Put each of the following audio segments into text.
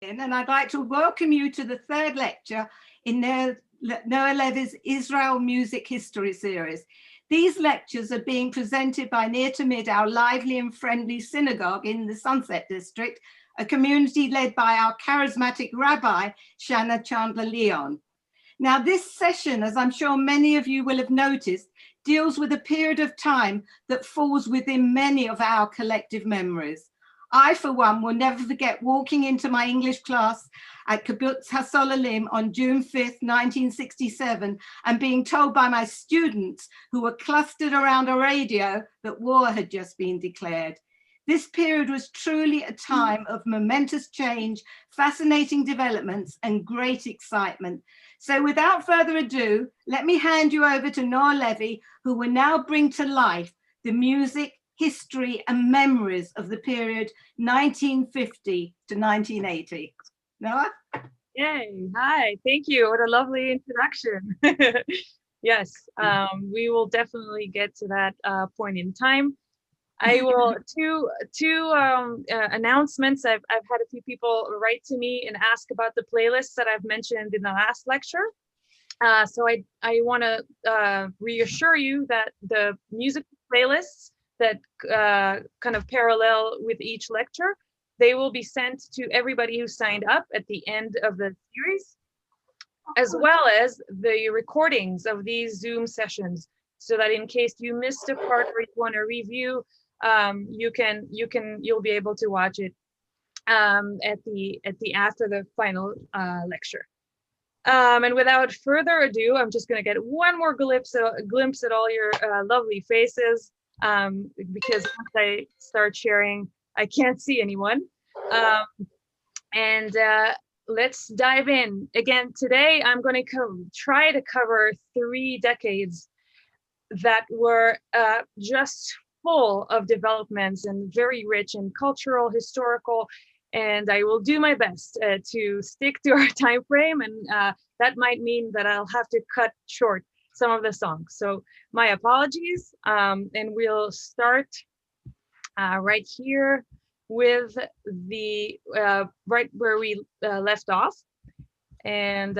And I'd like to welcome you to the third lecture in Noah Levy's Israel Music History series. These lectures are being presented by Tamid, our lively and friendly synagogue in the Sunset District, a community led by our charismatic rabbi, Shanna Chandler-Leon. Now, this session, as I'm sure many of you will have noticed, deals with a period of time that falls within many of our collective memories. I, for one, will never forget walking into my English class at Kibbutz Hasolalim on June 5th, 1967, and being told by my students who were clustered around a radio that war had just been declared. This period was truly a time of momentous change, fascinating developments, and great excitement. So without further ado, let me hand you over to Noah Levy, who will now bring to life the music, history, and memories of the period 1950 to 1980. Noah? Yay, hi, thank you. What a lovely introduction. Yes, we will definitely get to that point in time. I will, two announcements. I've had a few people write to me and ask about the playlists that I've mentioned in the last lecture. So I want to reassure you that the music playlists that kind of parallel with each lecture, they will be sent to everybody who signed up at the end of the series, as well as the recordings of these Zoom sessions, so that in case you missed a part or you want to review, you'll be able to watch it at the after the final lecture. And without further ado, I'm just going to get one more glimpse at all your lovely faces, because once I start sharing, I can't see anyone. And let's dive in. Again, today I'm going to try to cover 3 decades that were just full of developments and very rich in cultural, historical, and I will do my best to stick to our time frame, and that might mean that I'll have to cut short some of the songs. So my apologies, and we'll start right here with the right where we left off. And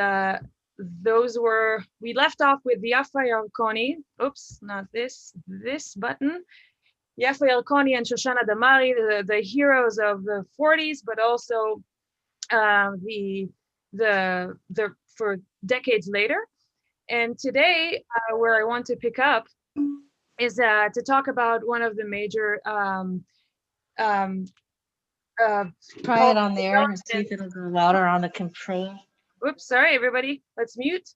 we left off with the Yafa Yarkoni. Oops, not this button. Yafa Yarkoni and Shoshana Damari, the heroes of the 40s, but also for decades later. And today, where I want to pick up is to talk about one of the major try it on there and see if it'll go louder on the control. Oops, sorry, everybody. Let's mute.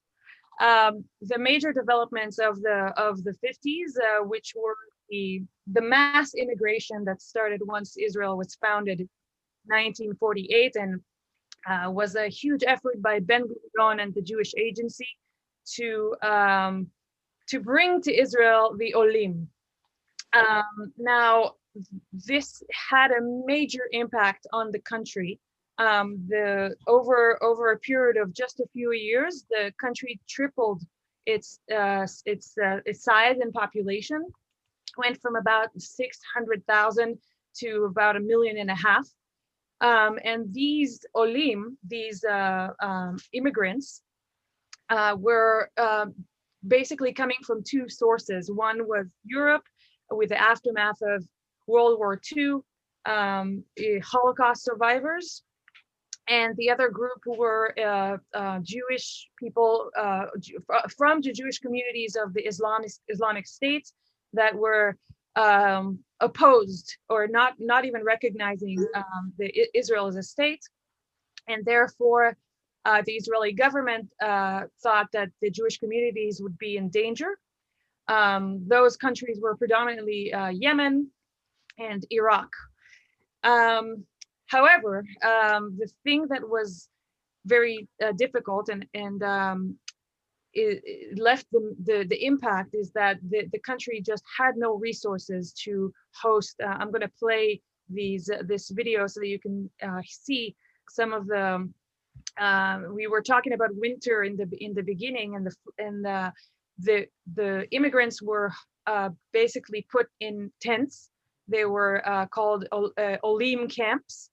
The major developments of the 50s, which were the mass immigration that started once Israel was founded in 1948, and was a huge effort by Ben-Gurion and the Jewish Agency to bring to Israel the Olim. Now, this had a major impact on the country. Over a period of just a few years, the country tripled its size and population, went from about 600,000 to about 1.5 million. And these Olim, these immigrants, were basically coming from 2 sources. One was Europe, with the aftermath of World War II, Holocaust survivors, and the other group were Jewish people from the Jewish communities of the Islamic State that were opposed or not even recognizing Israel as a state, and therefore the Israeli government thought that the Jewish communities would be in danger. Those countries were predominantly Yemen and Iraq. However, the thing that was very difficult and it left the impact is that the country just had no resources to host. I'm going to play this video so that you can see some of the. We were talking about winter in the beginning, and the immigrants were basically put in tents. They were called Olim camps.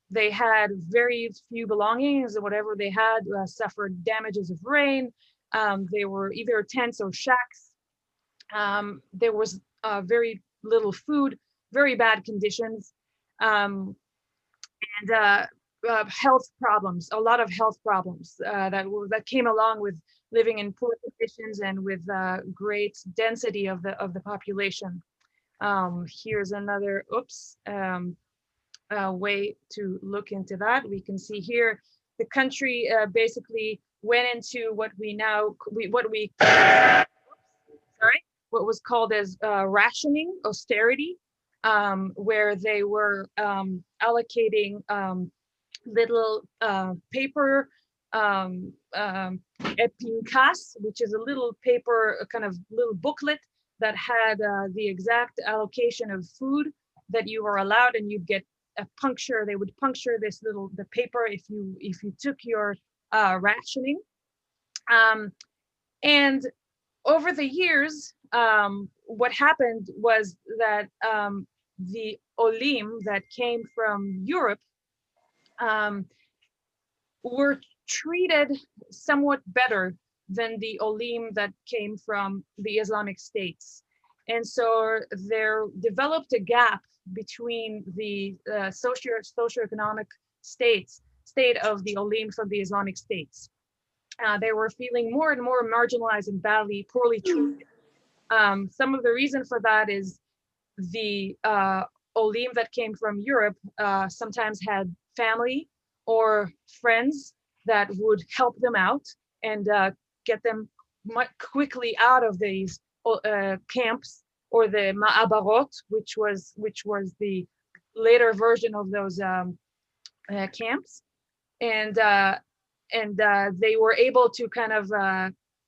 They had very few belongings, and whatever they had suffered damages of rain. They were either tents or shacks. There was very little food, very bad conditions, and health problems, a lot of health problems that came along with living in poor conditions and with great density of the population. Here's another way to look into that. We can see here the country basically went into what was called as rationing, austerity, where they were allocating little paper epinkas, which is a little paper, a kind of little booklet that had the exact allocation of food that you were allowed, and you'd get a puncture. They would puncture the paper if you took your rationing. And over the years, what happened was that the olim that came from Europe were treated somewhat better than the olim that came from the Islamic states. And so there developed a gap between the socioeconomic state of the olim from the Islamic states. They were feeling more and more marginalized and poorly treated. Some of the reason for that is the olim that came from Europe sometimes had family or friends that would help them out and get them much quickly out of these camps, or the ma'abarot, which was the later version of those camps, and they were able to kind of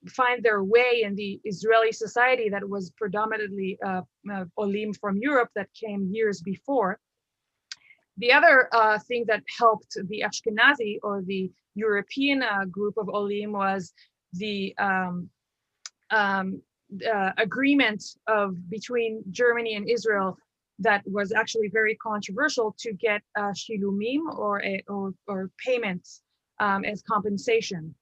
find their way in the Israeli society that was predominantly olim from Europe that came years before. The other thing that helped the Ashkenazi or the European group of olim was the agreement between Germany and Israel that was actually very controversial to get shilumim or payments as compensation.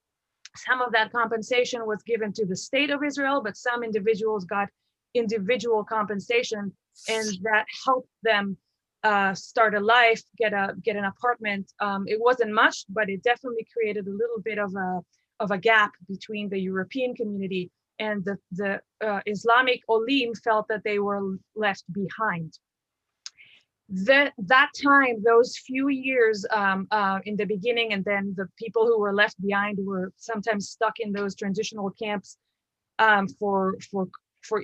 Some of that compensation was given to the state of Israel, but some individuals got individual compensation, and that helped them start a life, get an apartment. It wasn't much, but it definitely created a little bit of a gap between the European community and the Islamic olim felt that they were left behind. That time, those few years in the beginning, and then the people who were left behind were sometimes stuck in those transitional camps for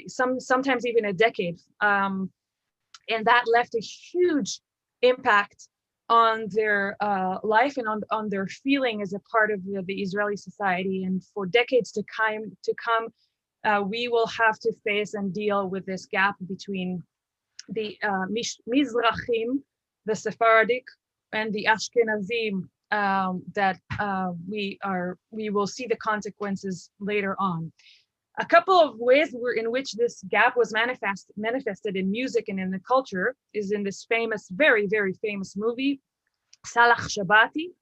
sometimes even a decade, and that left a huge impact on their life and on their feeling as a part of the Israeli society. And for decades to come, we will have to face and deal with this gap between the Mizrahim, the Sephardic, and the Ashkenazim that we will see the consequences later on. A couple of ways in which this gap was manifested in music and in the culture is in this famous, very, very famous movie, Salah Shabati.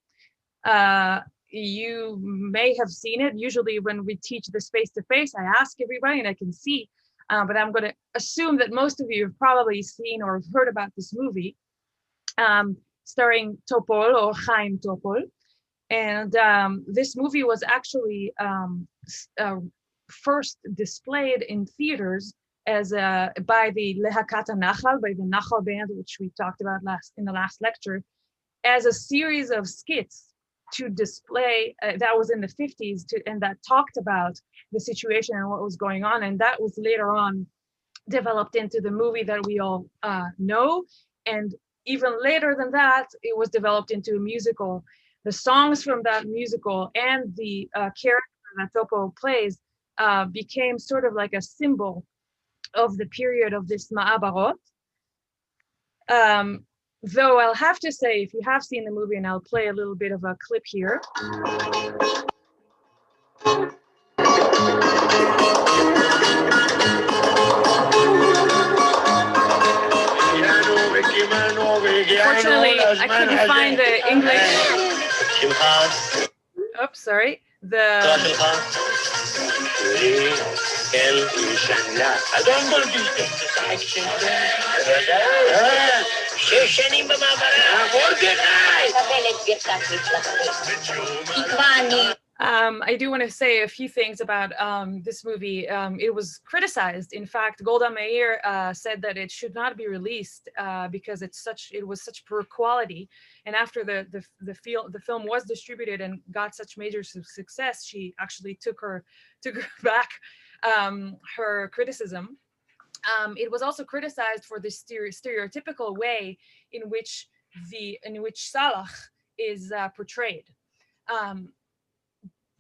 You may have seen it. Usually when we teach this face-to-face, I ask everybody and I can see, but I'm going to assume that most of you have probably seen or have heard about this movie, starring Topol or Chaim Topol. And this movie was actually first displayed in theaters as by the Lehakat Nachal, by the Nachal band, which we talked about in the last lecture, as a series of skits to display, that was in the 50s, and that talked about the situation and what was going on. And that was later on developed into the movie that we all know. And even later than that, it was developed into a musical. The songs from that musical and the character that Topo plays became sort of like a symbol of the period of this Ma'abarot. Though I'll have to say, if you have seen the movie, and I'll play a little bit of a clip here. Fortunately, I couldn't find the English. Oops, sorry. I do want to say a few things about this movie. It was criticized. In fact, Golda Meir said that it should not be released because it was such poor quality. And after the film was distributed and got such major success, she actually took back her criticism. It was also criticized for the stereotypical way in which Salah is portrayed.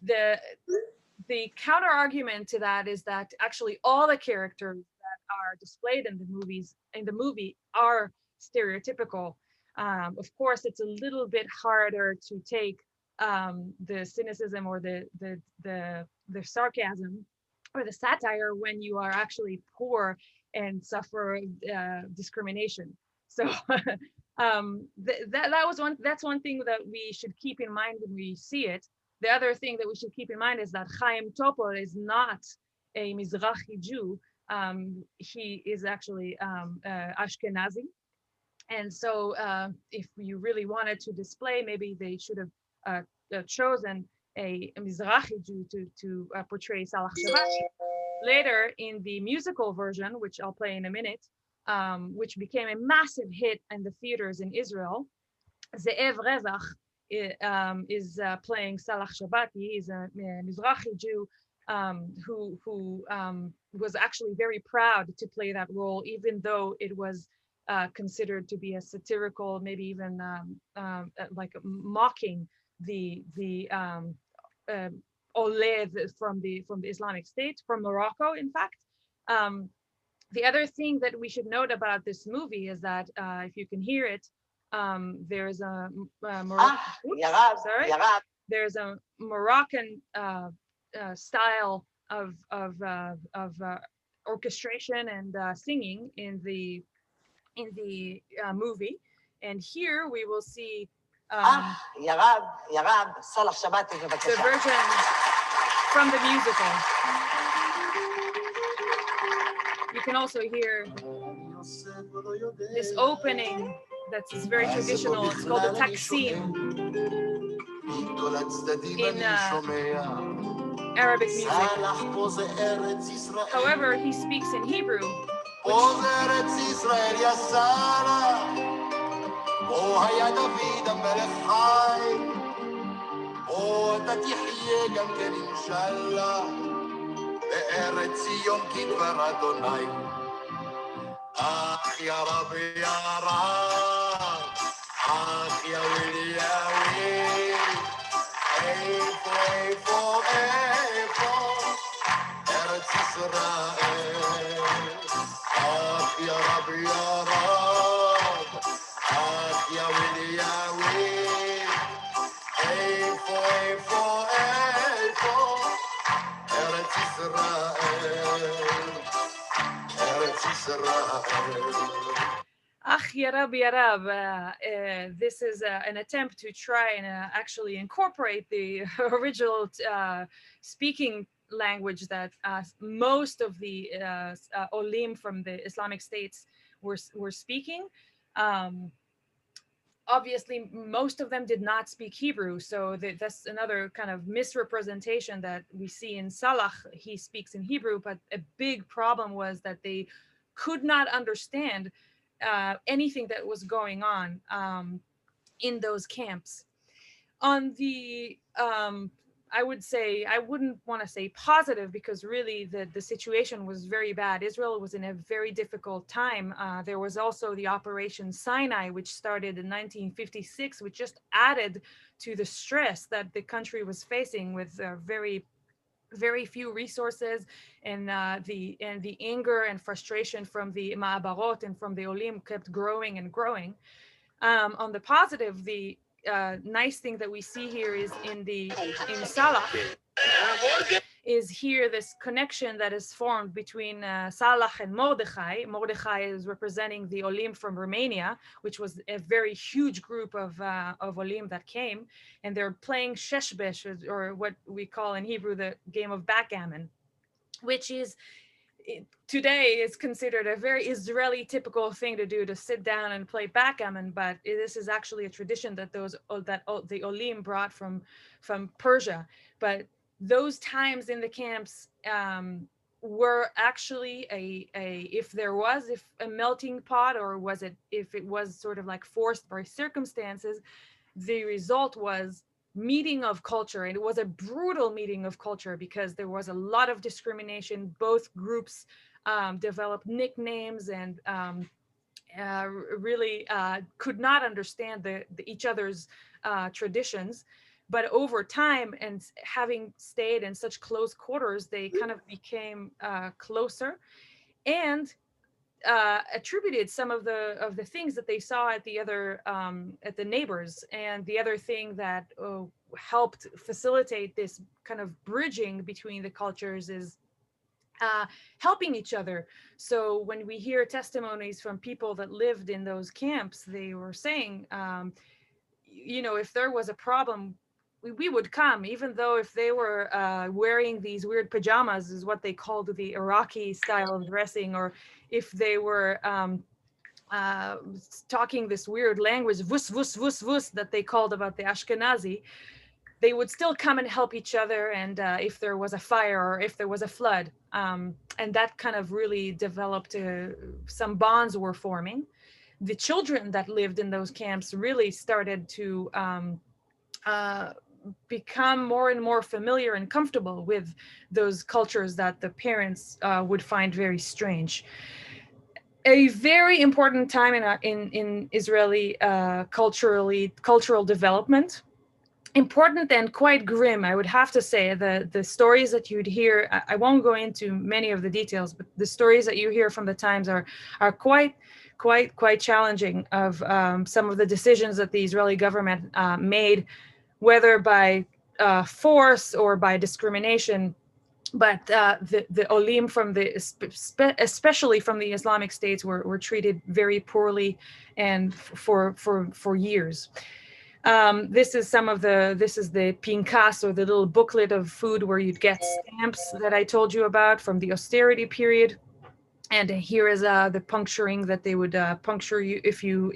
The counter argument to that is that actually all the characters that are displayed in the movie are stereotypical. Of course, it's a little bit harder to take the cynicism or the sarcasm or the satire when you are actually poor and suffer discrimination. So that's one thing that we should keep in mind when we see it. The other thing that we should keep in mind is that Chaim Topol is not a Mizrahi Jew. He is actually Ashkenazi. And so if you really wanted to display, maybe they should have chosen a Mizrahi Jew to portray Salah Shabbat. Later in the musical version, which I'll play in a minute, which became a massive hit in the theaters in Israel, Ze'ev Rezach is playing Salah Shabbat. He is a Mizrahi Jew who was actually very proud to play that role, even though it was considered to be a satirical, maybe even like mocking the Oled from the Islamic State, from Morocco, in fact. The other thing that we should note about this movie is that if you can hear it, there's a there's a Moroccan style of orchestration and singing in the movie, and here we will see the version from the musical. You can also hear this opening that's very traditional. It's called the taksim in Arabic music. However, he speaks in Hebrew, يا رب يا رب يا ويلي يا ويلي ايفو أرض إسرائيل يا رب يا رب يا ويلي يا ويلي ايفو أرض إسرائيل Ach Yarab Yarab. This is an attempt to try and actually incorporate the original speaking language that most of the Olim from the Islamic states were speaking. Obviously, most of them did not speak Hebrew, so that's another kind of misrepresentation that we see in Salah. He speaks in Hebrew, but a big problem was that they could not understand anything that was going on in those camps. On the I would say, I wouldn't want to say positive, because really the situation was very bad. Israel was in a very difficult time. There was also the Operation Sinai, which started in 1956, which just added to the stress that the country was facing with very few resources, and the anger and frustration from the Ma'abarot and from the Olim kept growing and growing. On the positive, the nice thing that we see here is in Salah is here this connection that is formed between Salah and Mordechai. Mordechai is representing the Olim from Romania, which was a very huge group of Olim that came, and they're playing sheshbesh, or what we call in Hebrew the game of backgammon, which is today is considered a very Israeli typical thing to do, to sit down and play backgammon, but this is actually a tradition that the Olim brought from Persia. But those times in the camps were actually if a melting pot, or if it was sort of like forced by circumstances, the result was meeting of culture. And it was a brutal meeting of culture because there was a lot of discrimination. Both groups developed nicknames and really could not understand each other's traditions. But over time, and having stayed in such close quarters, they kind of became closer, and attributed some of the things that they saw at the other at the neighbors. And the other thing that helped facilitate this kind of bridging between the cultures is helping each other. So when we hear testimonies from people that lived in those camps, they were saying, if there was a problem, we would come, even though if they were wearing these weird pajamas, is what they called the Iraqi style of dressing, or if they were talking this weird language, vus, vus, vus, vus, that they called about the Ashkenazi, they would still come and help each other. And if there was a fire or if there was a flood, and that kind of really developed, some bonds were forming. The children that lived in those camps really started to become more and more familiar and comfortable with those cultures that the parents would find very strange. A very important time in Israeli cultural development. Important and quite grim, I would have to say. The stories that you'd hear, I won't go into many of the details, but the stories that you hear from the times are quite challenging, of some of the decisions that the Israeli government made, whether by force or by discrimination. But the Olim from especially from the Islamic states were treated very poorly, and for years. This is the pinkas, or the little booklet of food where you'd get stamps that I told you about from the austerity period. And here is the puncturing that they would puncture you if you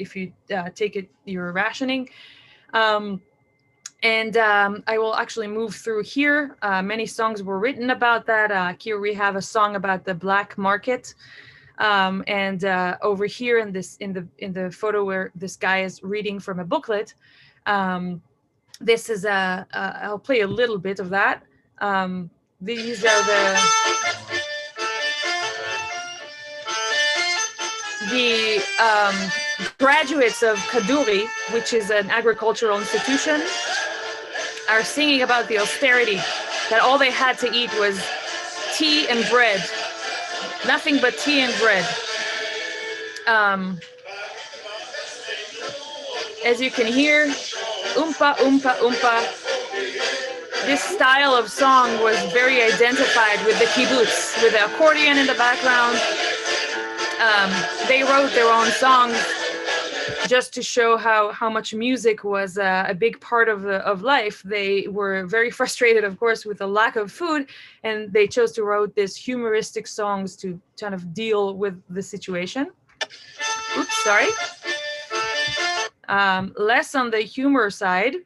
take your rationing. And I will actually move through here. Many songs were written about that. Here we have a song about the black market. And over here in the photo where this guy is reading from a booklet, this is I'll play a little bit of that. These are the graduates of Kaduri, which is an agricultural institution, are singing about the austerity, that all they had to eat was tea and bread, nothing but tea and bread. As you can hear, oompa, oompa, oompa. This style of song was very identified with the kibbutz, with the accordion in the background. They wrote their own songs just to show how much music was a big part of life. They were very frustrated, of course, with the lack of food, and they chose to write these humoristic songs to kind of deal with the situation. Oops, sorry. Less on the humor side.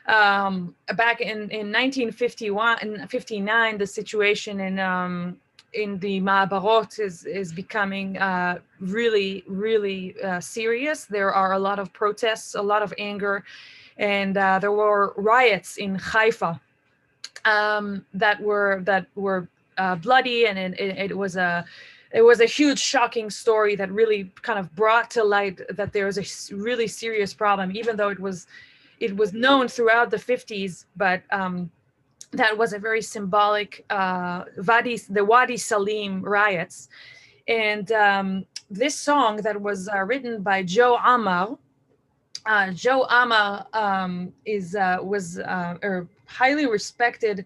Back in 1951 and 59, the situation in the Ma'abarot is becoming really serious. There are a lot of protests, a lot of anger, and there were riots in Haifa that were bloody, and it was a huge, shocking story that really kind of brought to light that there was a really serious problem, even though it was known throughout the 50s, but that was a very symbolic the Wadi Salim riots. And this song that was written by Joe Amar, was a highly respected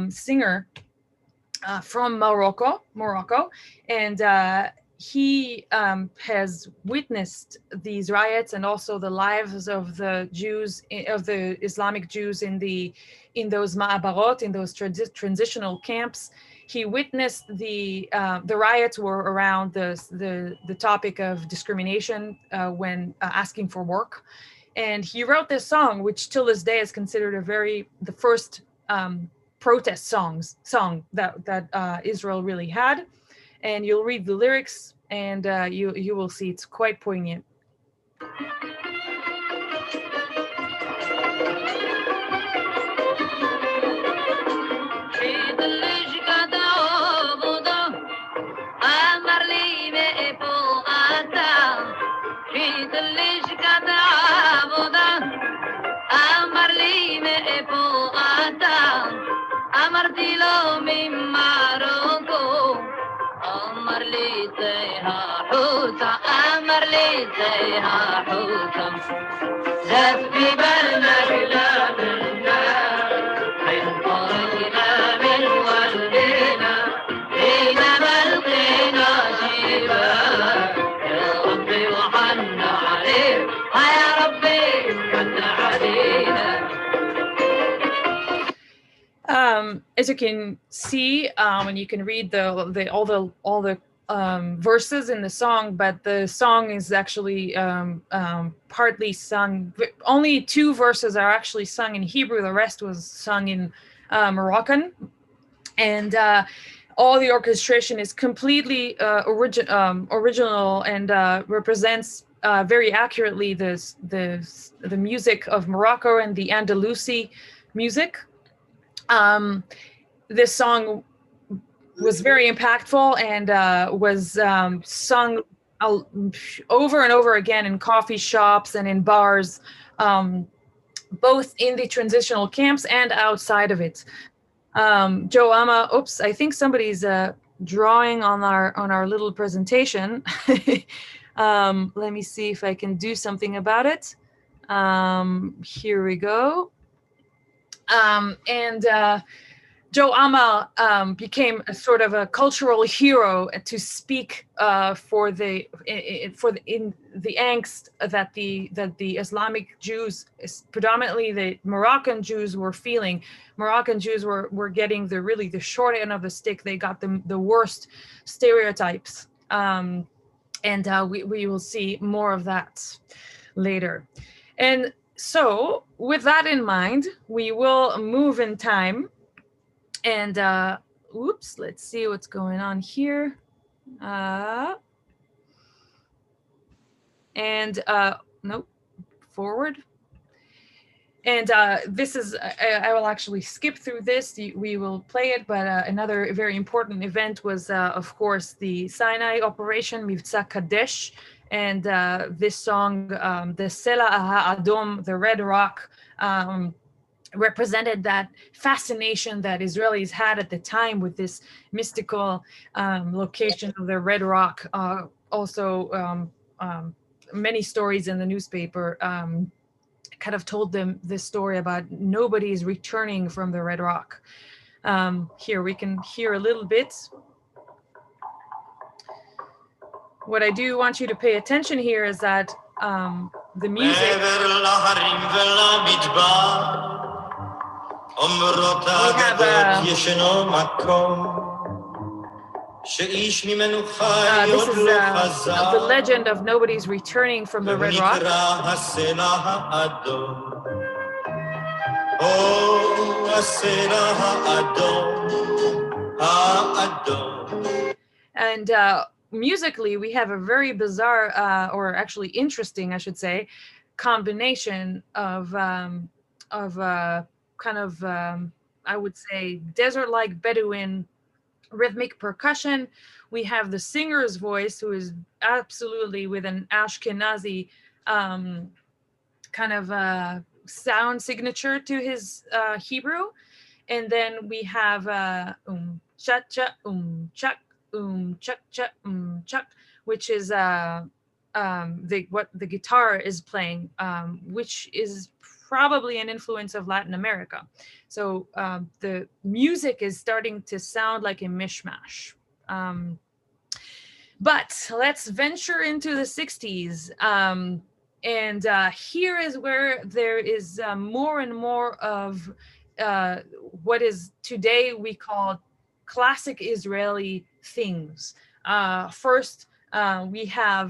singer from Morocco, and he has witnessed these riots and also the lives of the Jews, of the Islamic Jews in those ma'abarot, in those transitional camps. He witnessed the riots were around the topic of discrimination when asking for work, and he wrote this song, which till this day is considered the first protest song that Israel really had. And you'll read the lyrics, and you will see it's quite poignant. As you can see, and you can read all the verses in the song, but the song is actually partly sung. Only 2 verses are actually sung in Hebrew. The rest was sung in Moroccan, and all the orchestration is completely original and represents very accurately the music of Morocco and the Andalusi music. This song was very impactful and was sung over and over again in coffee shops and in bars, both in the transitional camps and outside of it. Joe Ama, oops, I think somebody's drawing on our little presentation. Let me see if I can do something about it. Here we go. And Joe Ama became a sort of a cultural hero to speak for the angst that the Islamic Jews, predominantly the Moroccan Jews, were feeling. Moroccan Jews were getting the short end of the stick. They got the worst stereotypes, and we will see more of that later. And so, with that in mind, we will move in time. And oops, let's see what's going on here. Nope, forward. And this is, I will actually skip through this. We will play it, but another very important event was, of course, the Sinai operation, Mivtza Kadesh. And this song, the Sela Adom, the Red Rock, represented that fascination that Israelis had at the time with this mystical location of the Red Rock. Also, many stories in the newspaper kind of told them this story about nobody's returning from the Red Rock. Here we can hear a little bit. What I do want you to pay attention here is that the music, we have this is the legend of nobody's returning from the Red Rock. And musically, we have a very bizarre, or actually interesting, I should say, combination of kind of, I would say, desert-like Bedouin rhythmic percussion. We have the singer's voice, who is absolutely with an Ashkenazi kind of sound signature to his Hebrew. And then we have cha cha chuck chuck chuck chuck, which is what the guitar is playing, which is probably an influence of Latin America. So the music is starting to sound like a mishmash. But let's venture into the 60s. And here is where there is more and more of what is today we call classic Israeli things. First, we have,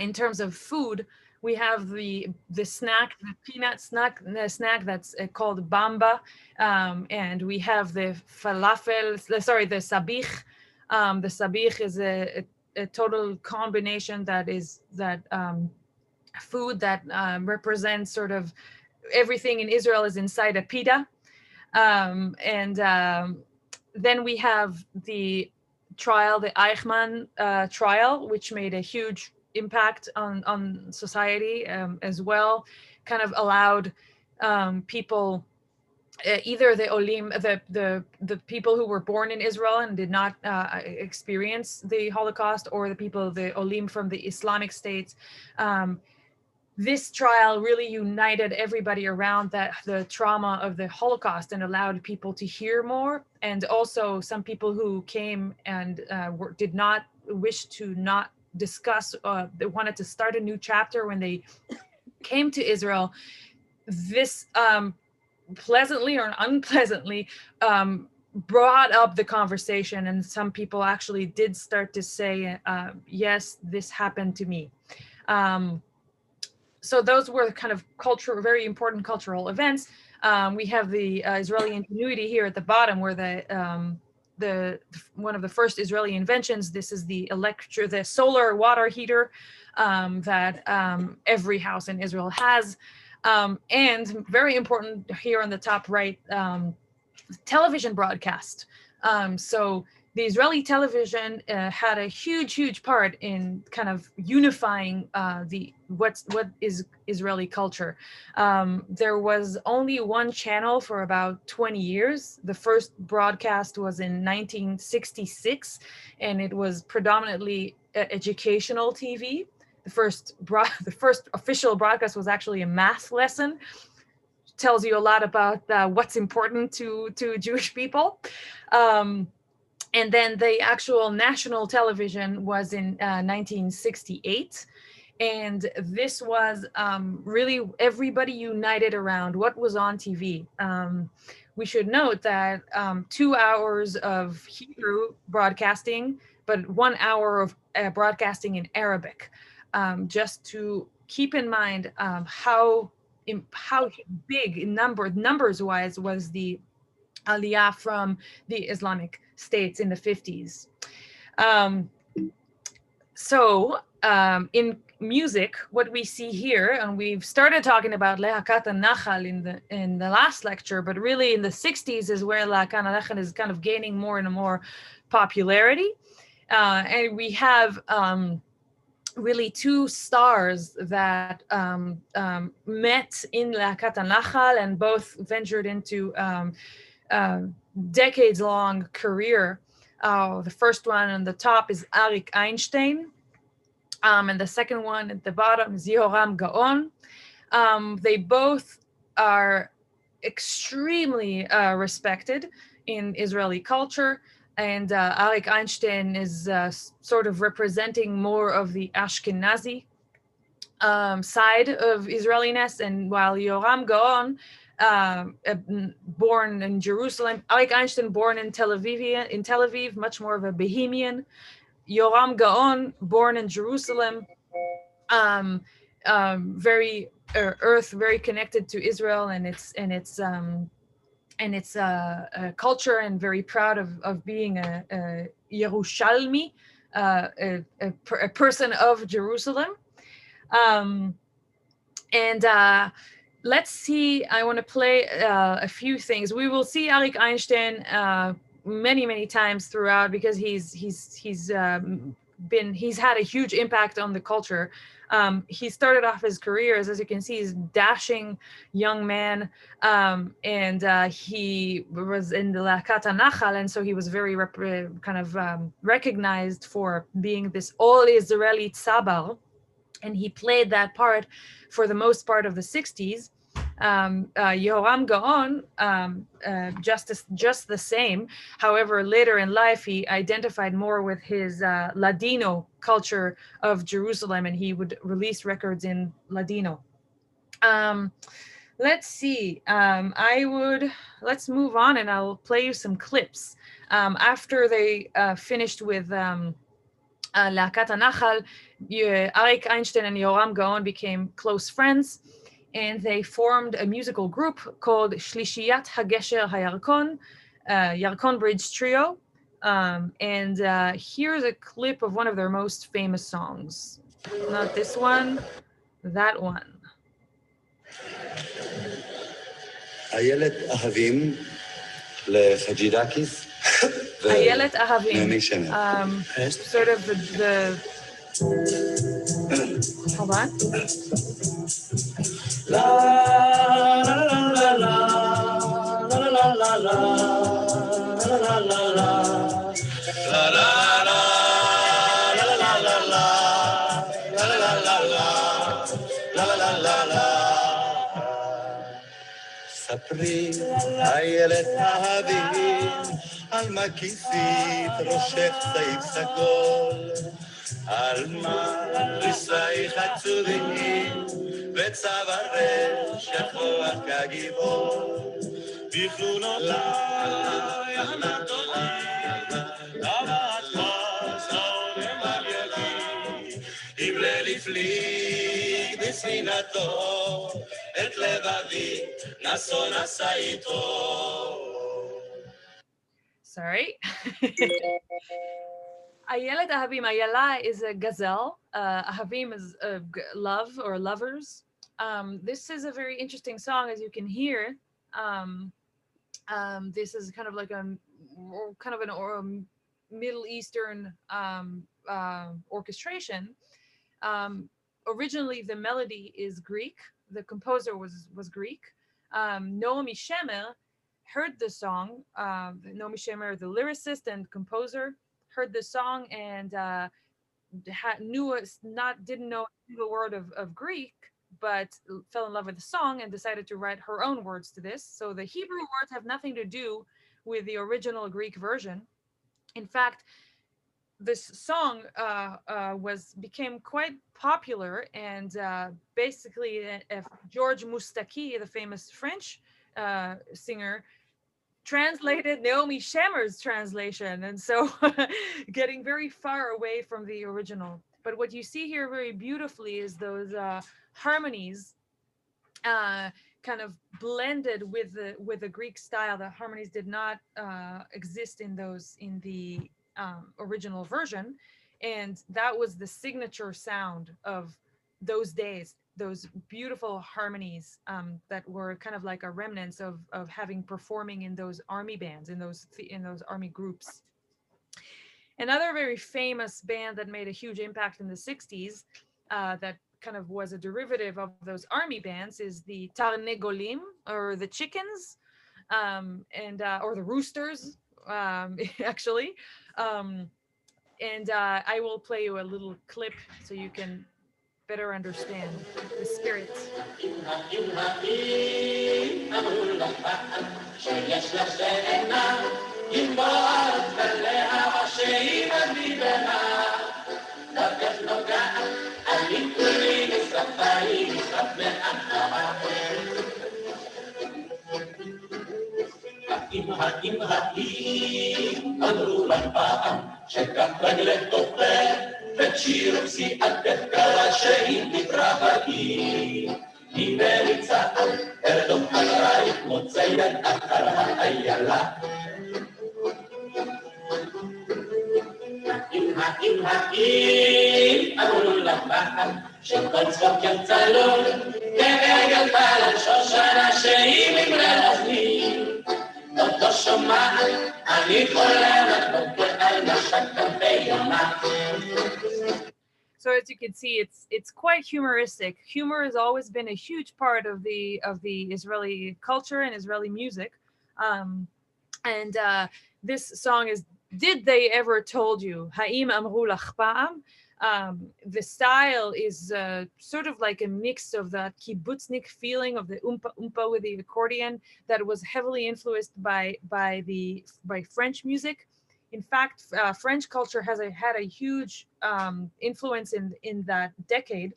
in terms of food, we have the snack, the peanut snack, the snack that's called bamba, and we have the falafel, sorry, the sabich. The sabich is a total combination that food that represents sort of everything in Israel is inside a pita. Then we have the trial, the Eichmann trial, which made a huge impact on society as well, kind of allowed people, either the olim, the people who were born in Israel and did not experience the Holocaust, or the people, the olim from the Islamic states. This trial really united everybody around the trauma of the Holocaust and allowed people to hear more. And also some people who came and did not wish to not discuss, they wanted to start a new chapter when they came to Israel. This pleasantly or unpleasantly brought up the conversation, and some people actually did start to say, yes, this happened to me. So those were kind of very important cultural events. We have the Israeli ingenuity here at the bottom, where the one of the first Israeli inventions. This is the solar water heater that every house in Israel has. And very important here on the top right, television broadcast. So the Israeli television had a huge part in kind of unifying what is Israeli culture. There was only one channel for about 20 years. The first broadcast was in 1966, and it was predominantly educational TV. The first official broadcast was actually a math lesson. Tells you a lot about what's important to Jewish people. And then the actual national television was in 1968. And this was really everybody united around what was on TV. We should note that 2 hours of Hebrew broadcasting, but 1 hour of broadcasting in Arabic, just to keep in mind how big numbers wise was the aliyah from the Islamic states in the 50s. So in music, what we see here, and we've started talking about Lehakat Nachal in the last lecture, but really in the 60s is where Lehakat Nachal is kind of gaining more and more popularity. And we have really two stars that met in Lehakat Nachal and both ventured into decades-long career. The first one on the top is Arik Einstein, and the second one at the bottom is Yehoram Gaon. They both are extremely respected in Israeli culture, and Arik Einstein is sort of representing more of the Ashkenazi side of Israeliness, and while Yehoram Gaon, born in Jerusalem, Arik Einstein born in Tel Aviv, much more of a Bohemian. Yehoram Gaon, born in Jerusalem, very very connected to Israel and its culture, and very proud of being a Yerushalmi, a person of Jerusalem. Let's see, I want to play a few things. We will see Arik Einstein many times throughout, because he's had a huge impact on the culture. He started off his career as you can see, he's a dashing young man, and he was in the Lehakat Nachal, and so he was very recognized for being this all-Israeli tzabar, and he played that part for the most part of the 60s. Yehoram Gaon, just the same. However, later in life, he identified more with his Ladino culture of Jerusalem, and he would release records in Ladino. Let's see. Let's move on, and I'll play you some clips. After they finished with Lakat HaNachal, Arik Einstein and Yoram Gaon became close friends, and they formed a musical group called Shlishiyat Hagesher Hayarkon, Yarkon Bridge Trio. And here's a clip of one of their most famous songs. Not this one, that one. איילת אהבים לחג'ידקיס Ayelet Ahavim, נעמי שמר. sort of the hold on. La la la la la la la la la la la la ספרי איילת אהבים על מה כיסית ראשך צעיף סגול על מה ריסייך עצובים וצווארך שחור כגיבור בכלולותיי הנדונים אבט חסון למגייתי יבלה לפליג בספינתו את לבבי נסו נסע איתו. Sorry. Ayelet Ahavim. Ayala is a gazelle. Ahavim is love or lovers. This is a very interesting song, as you can hear. This is kind of like a Middle Eastern orchestration. Originally, the melody is Greek. The composer was Greek. Naomi Shemer heard the song. Naomi Shemer, the lyricist and composer, heard the song and didn't know a single word of Greek, but fell in love with the song and decided to write her own words to this. So the Hebrew words have nothing to do with the original Greek version. In fact, this song became quite popular, and basically George Moustaki, the famous French singer, translated Naomi Shemer's translation, and so getting very far away from the original. But what you see here very beautifully is those harmonies kind of blended with the Greek style. The harmonies did not exist in the original version, and that was the signature sound of those days, those beautiful harmonies that were kind of like a remnants of having performing in those army bands, in those army groups. Another very famous band that made a huge impact in the 60s that kind of was a derivative of those army bands is the Tarnegolim, or the chickens, or the roosters, actually. And I will play you a little clip so you can better understand the spirit. שכך רגלך תופר ותשיר ופסיעת קרה שהיא תברחי היא מריצה תרדום אחרייך מוצאת אחר האיילה האם אמרו לך פעם שכל צחוק יצלול כרגל על שושנה שהיא ממרר אוזני אותו שומעת אני חולמת בוקר על משק כנפי יונה. So as you can see, it's quite humoristic. Humor has always been a huge part of the Israeli culture and Israeli music. And this song is "Did They Ever Told You?" Ha'im Amru Lach Pa'am. The style is sort of like a mix of that kibbutznik feeling of the umpa umpa with the accordion that was heavily influenced by French music. In fact, French culture had a huge influence in that decade,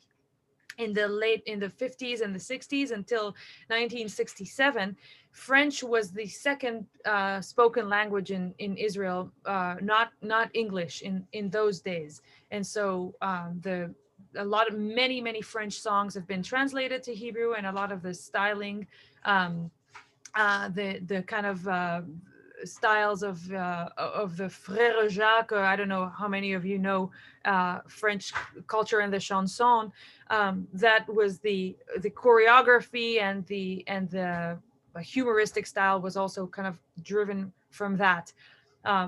in the 50s and the 60s until 1967. French was the second spoken language in Israel, not English in those days. And so many French songs have been translated to Hebrew, and a lot of the styling, um, the kind of styles of the Frère Jacques. I don't know how many of you know French culture and the chanson. That was the choreography and the humoristic style was also kind of driven from that.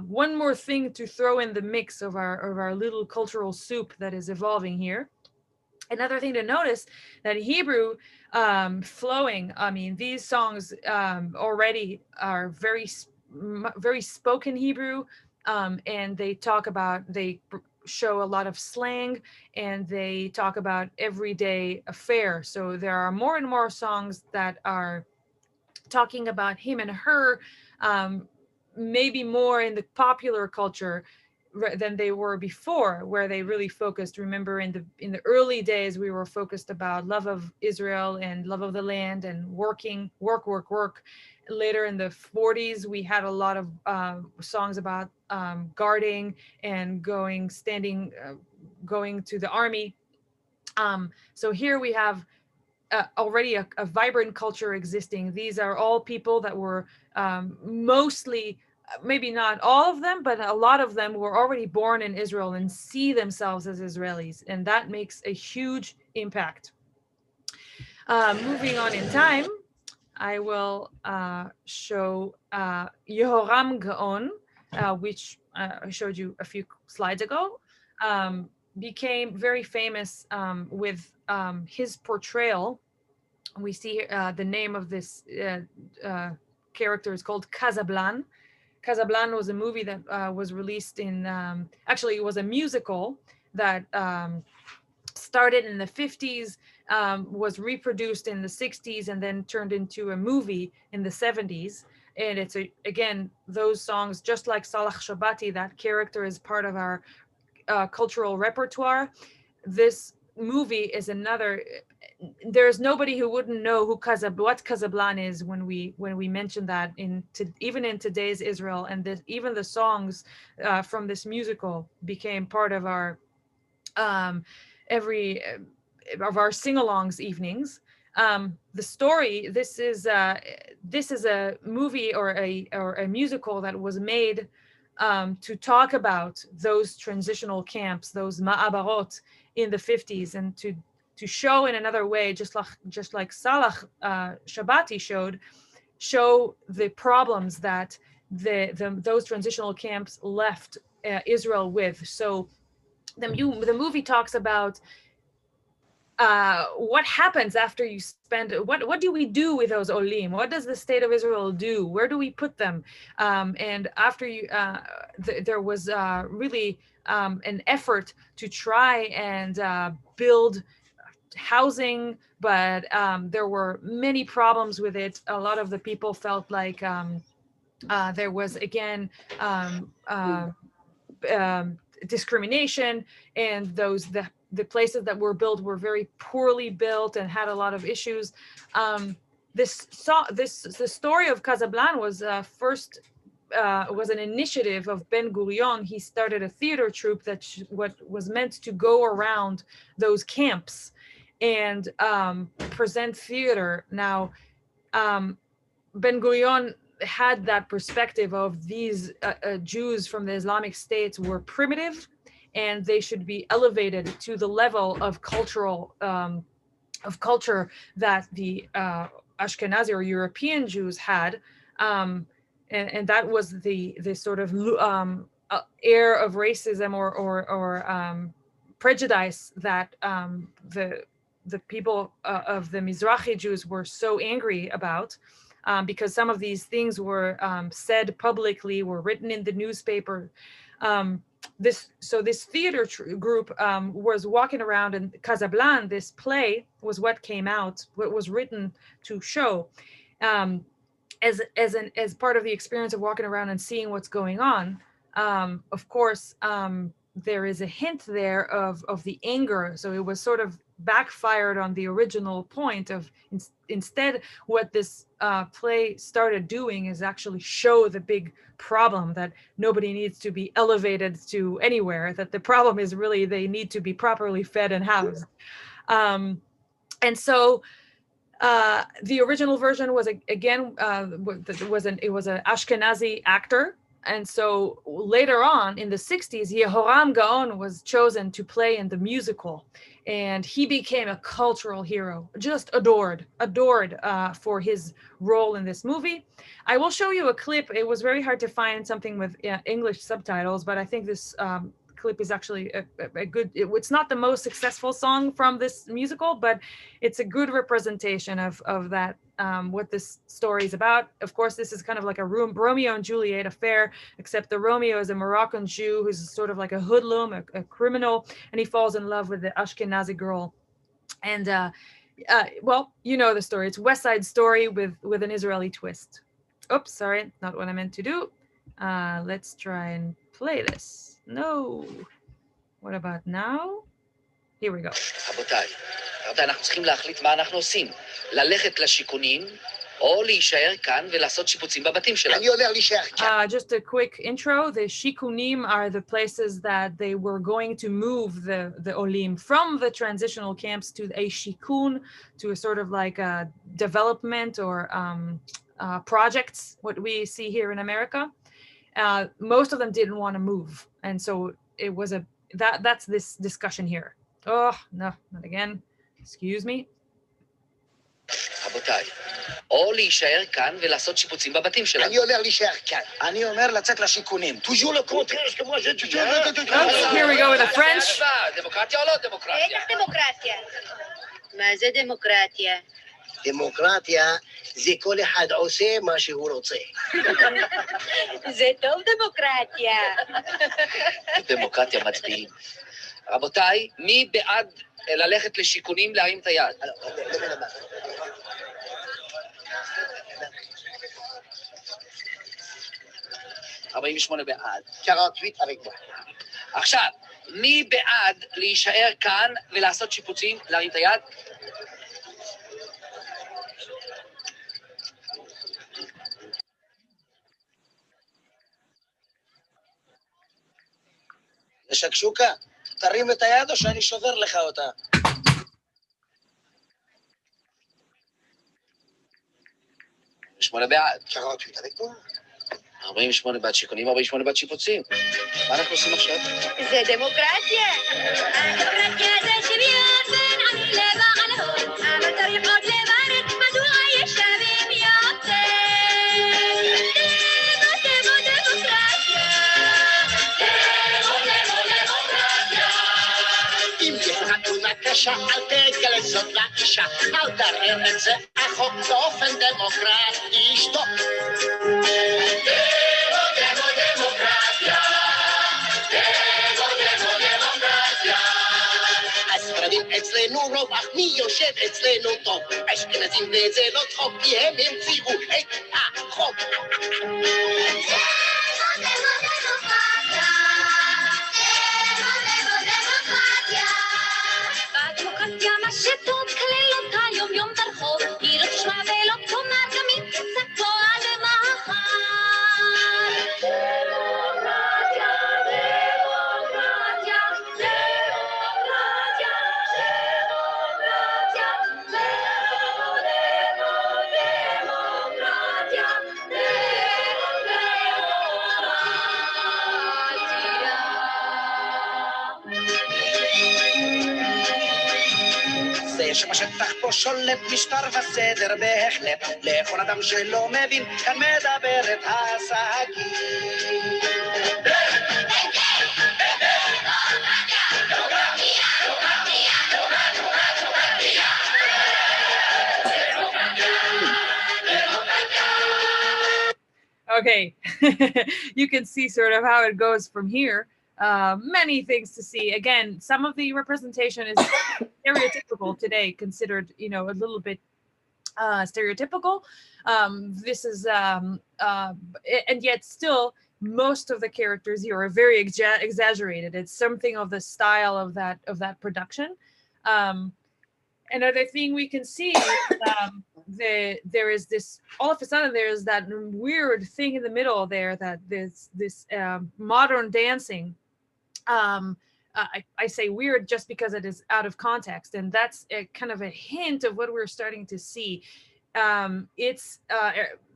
One more thing to throw in the mix of our little cultural soup that is evolving here. Another thing to notice, that Hebrew flowing, I mean, these songs already are very spoken Hebrew, and they show a lot of slang, and they talk about everyday affair. So there are more and more songs that are talking about him and her, um, maybe more in the popular culture than they were before, where they really focused. Remember, in the early days, we were focused about love of Israel and love of the land and work. Later in the 40s, we had a lot of songs about guarding and going to the army. So here we have already a vibrant culture existing. These are all people that were mostly, maybe not all of them, but a lot of them were already born in Israel and see themselves as Israelis, and that makes a huge impact. Moving on in time, I will show Yehoram Gaon, which I showed you a few slides ago. Became very famous with his portrayal. We see the name of this character is called Casablan. Casablan was a movie that was released in, actually it was a musical that started in the 50s, was reproduced in the 60s, and then turned into a movie in the 70s. And it's, again, those songs, just like Salah Shabati, that character is part of our cultural repertoire. This movie is another. There's nobody who wouldn't know what Casablan is when we mention that even in today's Israel, and even the songs from this musical became part of our sing-alongs evenings. The story. This is a movie or a musical that was made to talk about those transitional camps, those ma'abarot in the 50s, and to show in another way, just like Salah Shabati show the problems that those transitional camps left Israel with. So the movie talks about what happens after you spend, what do we do with those olim? What does the state of Israel do? Where do we put them? And after there was really an effort to try and build housing, but there were many problems with it. A lot of the people felt like there was, again, discrimination, and the places that were built were very poorly built and had a lot of issues. The story of Casablanca was was an initiative of Ben Gurion. He started a theater troupe that was meant to go around those camps and present theater. Now, Ben Gurion had that perspective of these Jews from the Islamic states were primitive, and they should be elevated to the level of culture that the Ashkenazi or European Jews had, and that was the sort of air of racism or prejudice that the people of the Mizrahi Jews were so angry about. Because some of these things were said publicly, were written in the newspaper. this theater group was walking around in Casablanca. This play was what came out, what was written to show as part of the experience of walking around and seeing what's going on. Of course, there is a hint there of the anger. So it was sort of backfired on the original point of instead what this play started doing is actually show the big problem that nobody needs to be elevated to anywhere, that the problem is really they need to be properly fed and housed. And so the original version was again it was an Ashkenazi actor, and so later on in the 60s, Yehoram Gaon was chosen to play in the musical, and he became a cultural hero, just adored for his role in this movie. I will show you a clip. It was very hard to find something with English subtitles, but I think this clip is actually a good, it's not the most successful song from this musical, but it's a good representation of that, what this story is about. Of course, this is kind of like a Romeo and Juliet affair, except the Romeo is a Moroccan Jew who's sort of like a hoodlum, a criminal, and he falls in love with the Ashkenazi girl. And well, you know the story. It's West Side Story with an Israeli twist. Oops, sorry, not what I meant to do. Let's try and play this. No. What about now? Here we go. רבותיי, אנחנו צריכים להחליט מה אנחנו עושים. ללכת לשיכונים, או להישאר כאן ולעשות שיפוצים בבתים שלנו. אני אומר להישאר כאן. Just a quick intro. The shikunim are the places that they were going to move the olim from the transitional camps to a shikun, to a sort of like a development or projects, what we see here in America. Most of them didn't want to move, and so it was that's this discussion here. Oh no, not again. Excuse me. רבותיי, או להישאר כאן ולעשות שיפוצים בבתים שלנו. אני אומר להישאר כאן. אני אומר לצאת לשיכונים. toujours le contraire, que moi j'ai toujours... Oops, here we go with the French. דמוקרטיה או לא דמוקרטיה? בטח דמוקרטיה. מה זה דמוקרטיה? דמוקרטיה זה כל אחד עושה מה שהוא רוצה. זה טוב דמוקרטיה. דמוקרטיה מצביעים. רבותיי, מי בעד ללכת לשיכונים להרים את היד? 48 בעד. 48 avec moi. עכשיו, מי בעד להישאר כאן ולעשות שיפוצים, להרים את היד? שקשוקה, תרים את היד או שאני שובר לך אותה? שמונה בעד. 48 avec moi. 48 בעד שיכונים, 48 בעד שיפוצים. מה אנחנו עושים עכשיו? זה דמוקרטיה. הדמוקרטיה זה שוויון בין עני לבעלות, אבל צריך עוד לברר מדוע יש שווים יותר. דמוקרטיה. אם יש חתונה קשה, אל תגלה זאת לאישה. אל תראה את זה החוק באופן דמוקרטי. שתוק. אצלנו רוב, אך מי יושב אצלנו טוב? אשכנזים וזה לא צחוק, כי הם המציאו את החוק. בדמוקרטיה מה שטוב כלל אותה יום יום ברחוב, היא לא תשמע ולא תאמר גם אם תצעקו עד מחר. דמוקרטיה, דמוקרטיה, דמוקרטיה, דמוקרטיה, זה שבשטח פה שולט משטר וסדר בהחלט, לכל אדם שלא מבין כאן מדברת השגיא. Okay, you can see sort of how it goes from here. many things to see. Again, some of the representation is stereotypical today, considered, you know, a little bit stereotypical. This is and yet still most of the characters here are very exaggerated. It's something of the style of that production. Another thing we can see is there is this, all of a sudden there is that weird thing in the middle there, that this modern dancing. I say weird just because it is out of context, and that's a kind of a hint of what we're starting to see. It's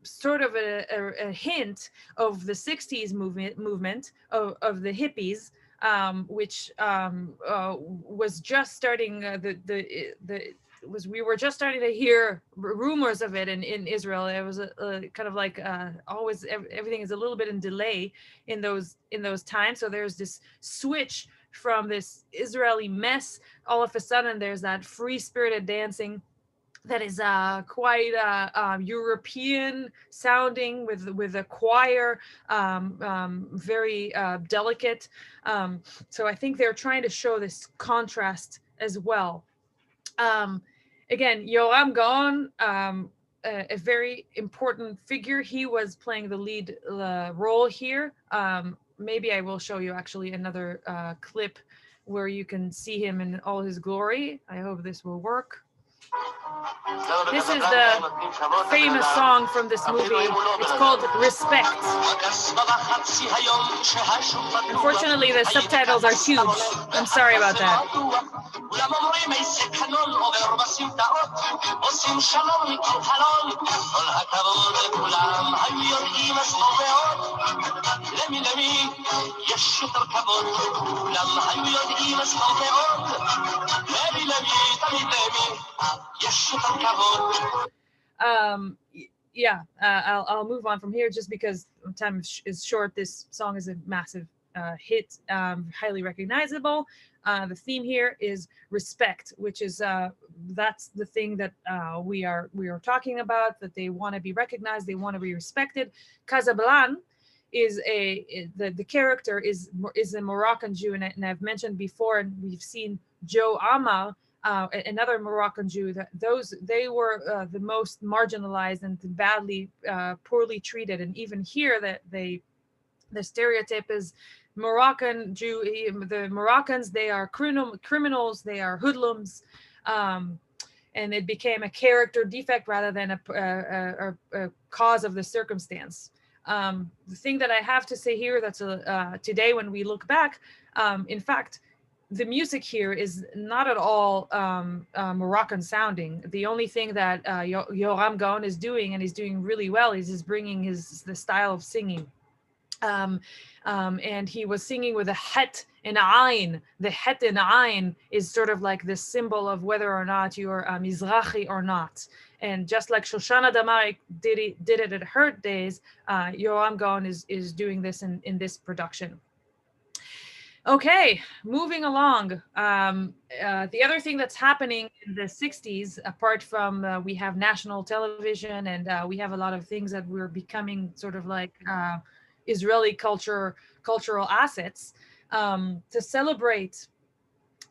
sort of a hint of the 60s movement of the hippies, which was just starting we were just starting to hear rumors of it in Israel. It was a kind of like always everything is a little bit in delay in those times. So there's this switch from this Israeli mess. All of a sudden there's that free-spirited dancing that is quite European sounding, with a choir, very delicate. So I think they're trying to show this contrast as well. Again, Yoram Gaon, a very important figure. He was playing the lead role here. Maybe I will show you actually another clip where you can see him in all his glory. I hope this will work. This is the famous song from this movie. It's called Respect. Unfortunately, the subtitles are huge. I'm sorry about that. Yeah, I'll move on from here just because time is short. This song is a massive hit, highly recognizable. The theme here is respect, which is that's the thing that we are talking about, that they want to be recognized, they want to be respected. Casablan is the character is a Moroccan Jew, and I've mentioned before, and we've seen Joe Amal, another Moroccan Jew, that they were the most marginalized and badly, poorly treated. And even here, that the stereotype is Moroccan Jew. The Moroccans, they are criminals, they are hoodlums, and it became a character defect rather than a cause of the circumstance. The thing that I have to say here, that's today when we look back, in fact, the music here is not at all Moroccan sounding. The only thing that Yoram Gaon is doing, and he's doing really well, is he's bringing the style of singing. And he was singing with a het and ayn. The het and ayn is sort of like the symbol of whether or not you're Mizrahi or not. And just like Shoshana Damari did it at her days, Yoram Gaon is doing this in this production. Okay, moving along. The other thing that's happening in the 60s, apart from we have national television, and we have a lot of things that we're becoming sort of like Israeli cultural assets, to celebrate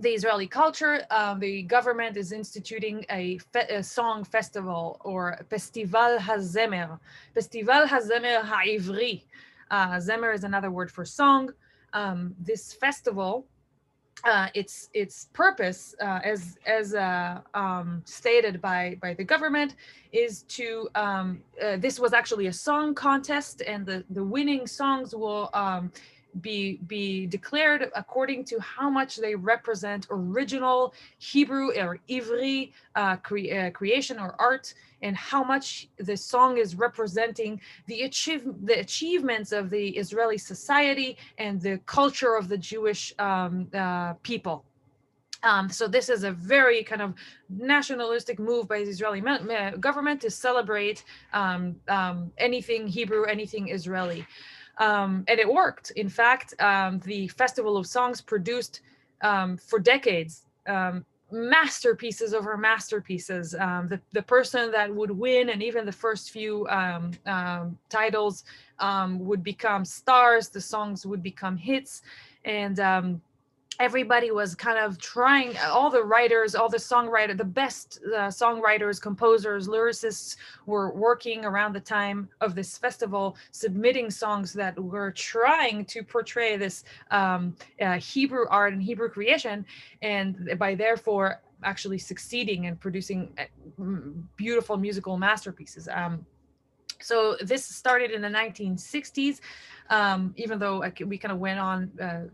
the Israeli culture, the government is instituting a song festival, or Festival HaZemer. Festival HaZemer HaIvri. Zemer is another word for song. This festival, its purpose, as stated by the government, is to this was actually a song contest, and the winning songs will be declared according to how much they represent original Hebrew or Ivri creation or art, and how much the song is representing the achievements of the Israeli society and the culture of the Jewish people. So this is a very kind of nationalistic move by the Israeli government to celebrate anything Hebrew, anything Israeli. And it worked. In fact, the Festival of Songs produced for decades masterpieces over masterpieces. The person that would win, and even the first few titles, would become stars. The songs would become hits, and everybody was kind of trying. All the writers, all the songwriters, the best songwriters, composers, lyricists were working around the time of this festival, submitting songs that were trying to portray this Hebrew art and Hebrew creation, and by therefore actually succeeding and producing beautiful musical masterpieces. So this started in the 1960s, even though we kind of went on,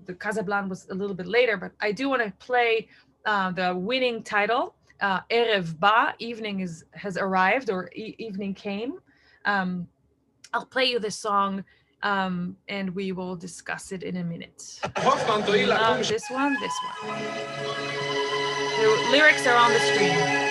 the Casablanca was a little bit later, but I do want to play the winning title, Erev Ba, evening has arrived, or evening came. I'll play you this song, and we will discuss it in a minute. This one. The lyrics are on the screen.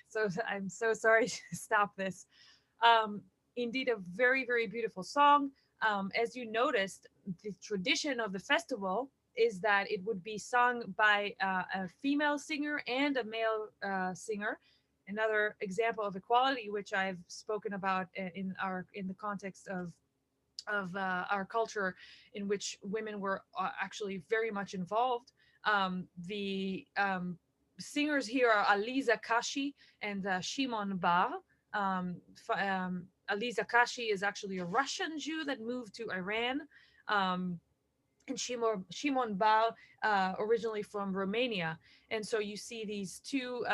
So I'm so sorry to stop this. Indeed, a very, very beautiful song. As you noticed, the tradition of the festival is that it would be sung by a female singer and a male singer. Another example of equality, which I've spoken about in the context of our culture, in which women were actually very much involved. The singers here are Aliza Kashi and Shimon Bar. Aliza Kashi is actually a Russian Jew that moved to Iran. And Shimon Bar, originally from Romania. And so you see these two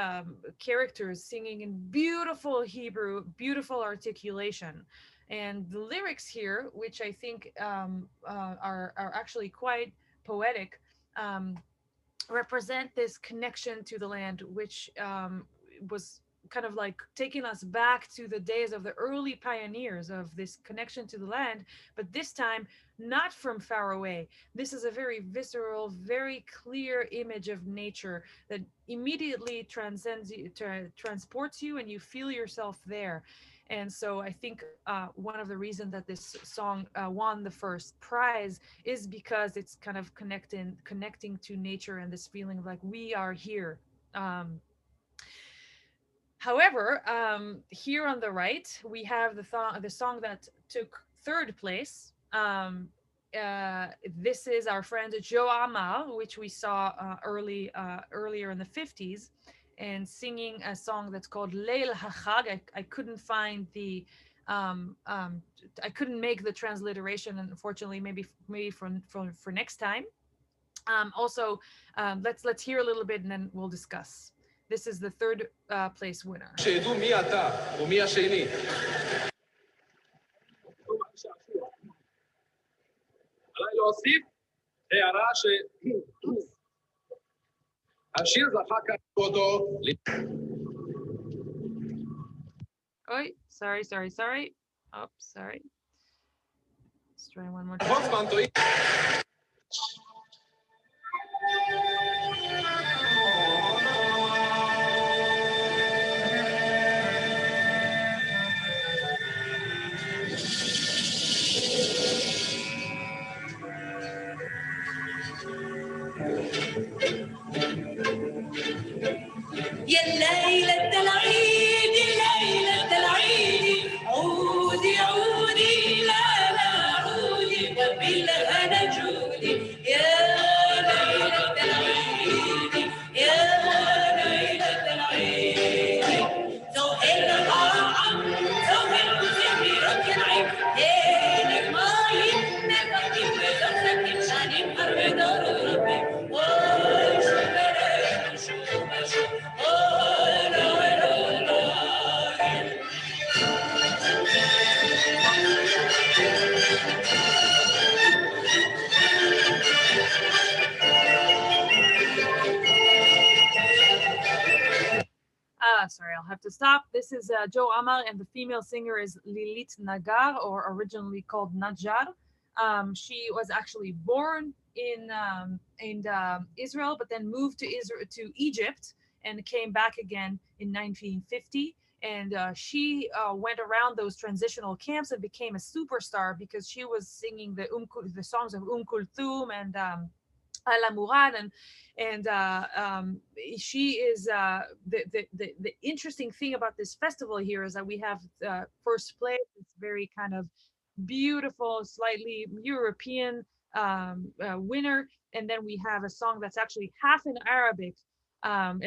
characters singing in beautiful Hebrew, beautiful articulation. And the lyrics here, which I think are actually quite poetic, represent this connection to the land, which was kind of like taking us back to the days of the early pioneers of this connection to the land, but this time not from far away. This is a very visceral, very clear image of nature that immediately transcends you, transports you, and you feel yourself there. And so I think one of the reasons that this song won the first prize is because it's kind of connecting to nature and this feeling of like we are here. However, here on the right, we have the song that took third place. This is our friend Joe Amal, which we saw earlier in the 50s, and singing a song that's called Leil HaChag. I couldn't find the, I couldn't make the transliteration, unfortunately, maybe for next time. Also, let's hear a little bit and then we'll discuss. This is the third place winner. Oh, sorry. Oh, sorry. Let's try one more time. עם הרבה דורות רבים. אוי, שומרנו שוב ושוב, אוי, אוי, אוי, אוי. Sorry, I'll have to stop. This is Joe Amar, and the female singer is Lilit Nagar, or originally called Najjar. She was actually born in Israel, but then moved to Egypt and came back again in 1950. And she went around those transitional camps and became a superstar because she was singing the songs of Kulthum and Ala Murad, and she is the interesting thing about this festival here is that we have first place. It's very kind of beautiful, slightly European winner, and then we have a song that's actually half in Arabic.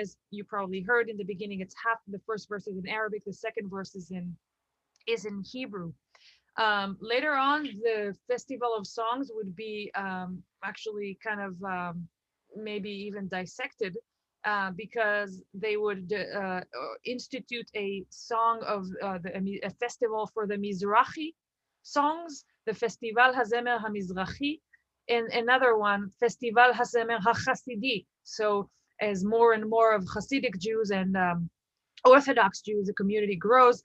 As you probably heard in the beginning, it's half the first verse is in Arabic, the second verse is in Hebrew. Later on, the Festival of Songs would be actually kind of maybe even dissected because they would institute a song of a festival for the Mizrahi songs, the Festival Hazemer HaMizrahi, and another one, Festival Hazemer HaChasidi. So as more and more of Hasidic Jews and Orthodox Jews, the community grows,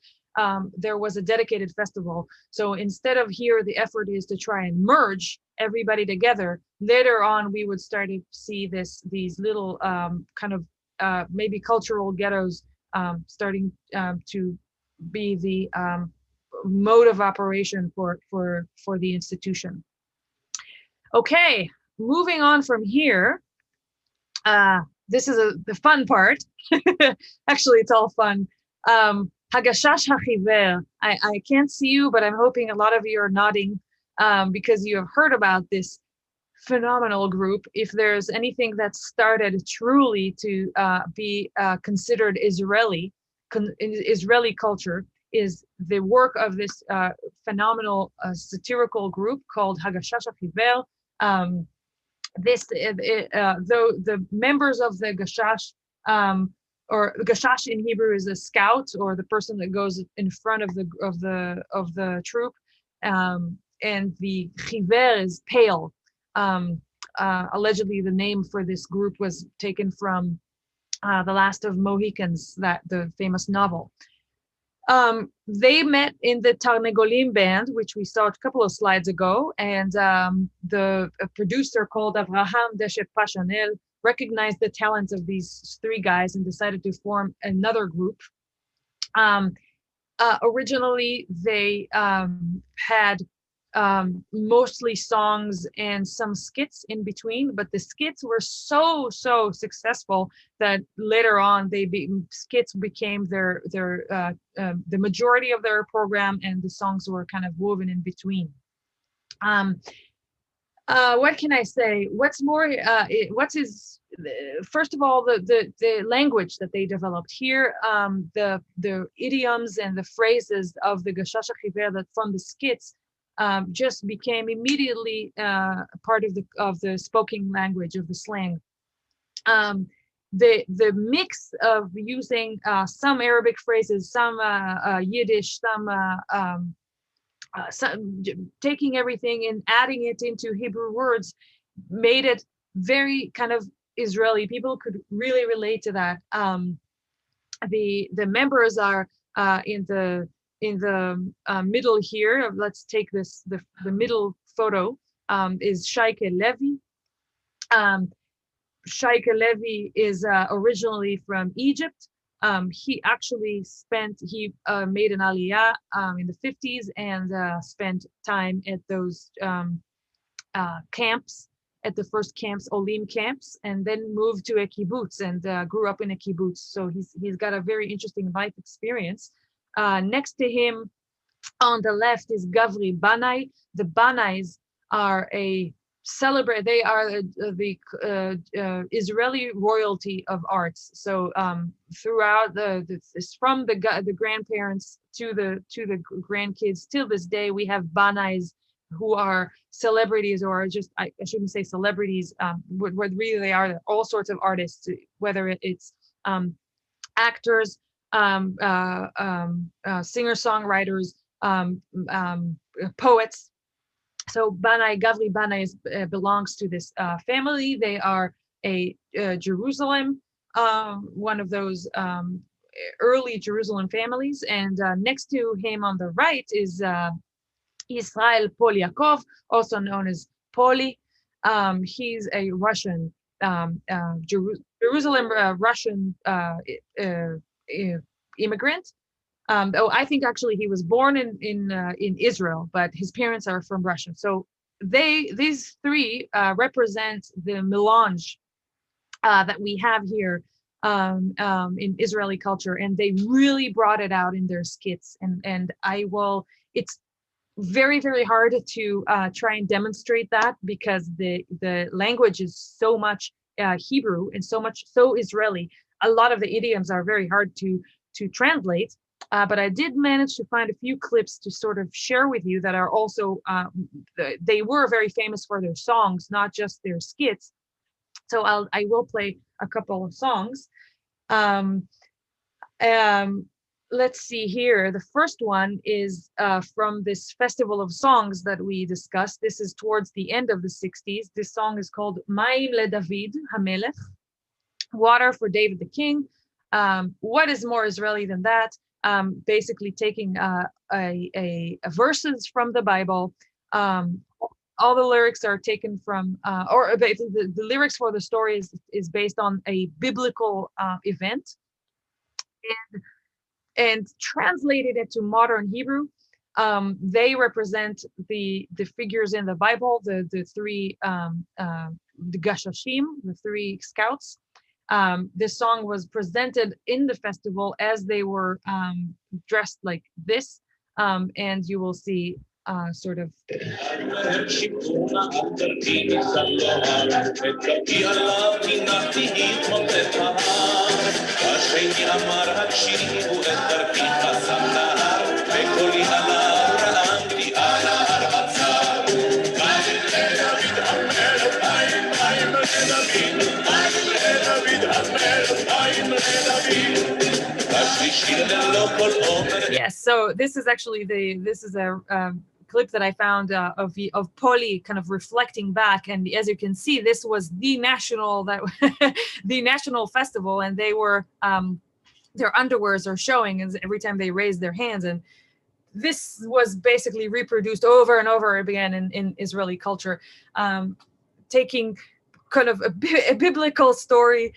there was a dedicated festival. So instead of here, the effort is to try and merge everybody together. Later on, we would start to see these little kind of maybe cultural ghettos starting to be the mode of operation for the institution. Okay, moving on from here. This is the fun part. Actually, it's all fun. Hagashash HaChiver. I can't see you, but I'm hoping a lot of you are nodding because you have heard about this phenomenal group. If there's anything that started truly to be considered Israeli culture, is the work of this phenomenal satirical group called Hagashash HaChiver. Though the members of the Gashash, or Gashash in Hebrew is a scout, or the person that goes in front of the troop, and the Chiver is pale. Allegedly, the name for this group was taken from The Last of Mohicans, the famous novel. They met in the Tarnegolim band, which we saw a couple of slides ago, and the producer called Avraham Deshet Pashanel recognized the talents of these three guys and decided to form another group. Originally, they had mostly songs and some skits in between, but the skits were so successful that later on skits became the majority of their program, and the songs were kind of woven in between. What can I say? First of all, the language that they developed here, the idioms and the phrases of the Gashash HaChiver that from the skits just became immediately part of the spoken language, of the slang. The mix of using some Arabic phrases, some Yiddish, some taking everything and adding it into Hebrew words made it very kind of Israeli. People could really relate to that. The members are in the middle here. Let's take the middle photo is Shaike Levy. Shaike Levy is originally from Egypt. He actually made an aliyah in the 50s and spent time at those camps, at the first camps, Olim camps, and then moved to a kibbutz and grew up in a kibbutz. So he's got a very interesting life experience. Next to him on the left is Gavri Banai. The Banais are they are the Israeli royalty of arts. So throughout from the grandparents to the grandkids till this day, we have Banais who are celebrities, or just, I shouldn't say celebrities, what really they are, all sorts of artists, whether it's actors, singer-songwriters, poets. So Banai, Gavri Banai belongs to this family. They are a Jerusalem, one of those early Jerusalem families. And next to him on the right is Israel Polyakov, also known as Poly. He's a Russian, Jerusalem Russian immigrant. I think actually he was born in Israel, but his parents are from Russia. So these three represent the melange that we have here in Israeli culture, and they really brought it out in their skits. And it's very, very hard to try and demonstrate that, because the language is so much Hebrew and so Israeli. A lot of the idioms are very hard to translate. But I did manage to find a few clips to sort of share with you that are also, they were very famous for their songs, not just their skits. So I will play a couple of songs. Let's see here. The first one is from this festival of songs that we discussed. This is towards the end of the 60s. This song is called Mayim LeDavid HaMelech, Water for David the King. What is more Israeli than that? Basically taking verses from the Bible. All the lyrics are taken from, the lyrics for the story is based on a biblical event, and translated it to modern Hebrew. They represent the figures in the Bible, the three the Gashashim, the three scouts. This song was presented in the festival as they were dressed like this, and you will see sort of. Yes, so this is actually a clip that I found of Poli kind of reflecting back, and as you can see, this was the national the national festival, and they were their underwears are showing every time they raised their hands, and this was basically reproduced over and over again in Israeli culture, taking kind of a biblical story,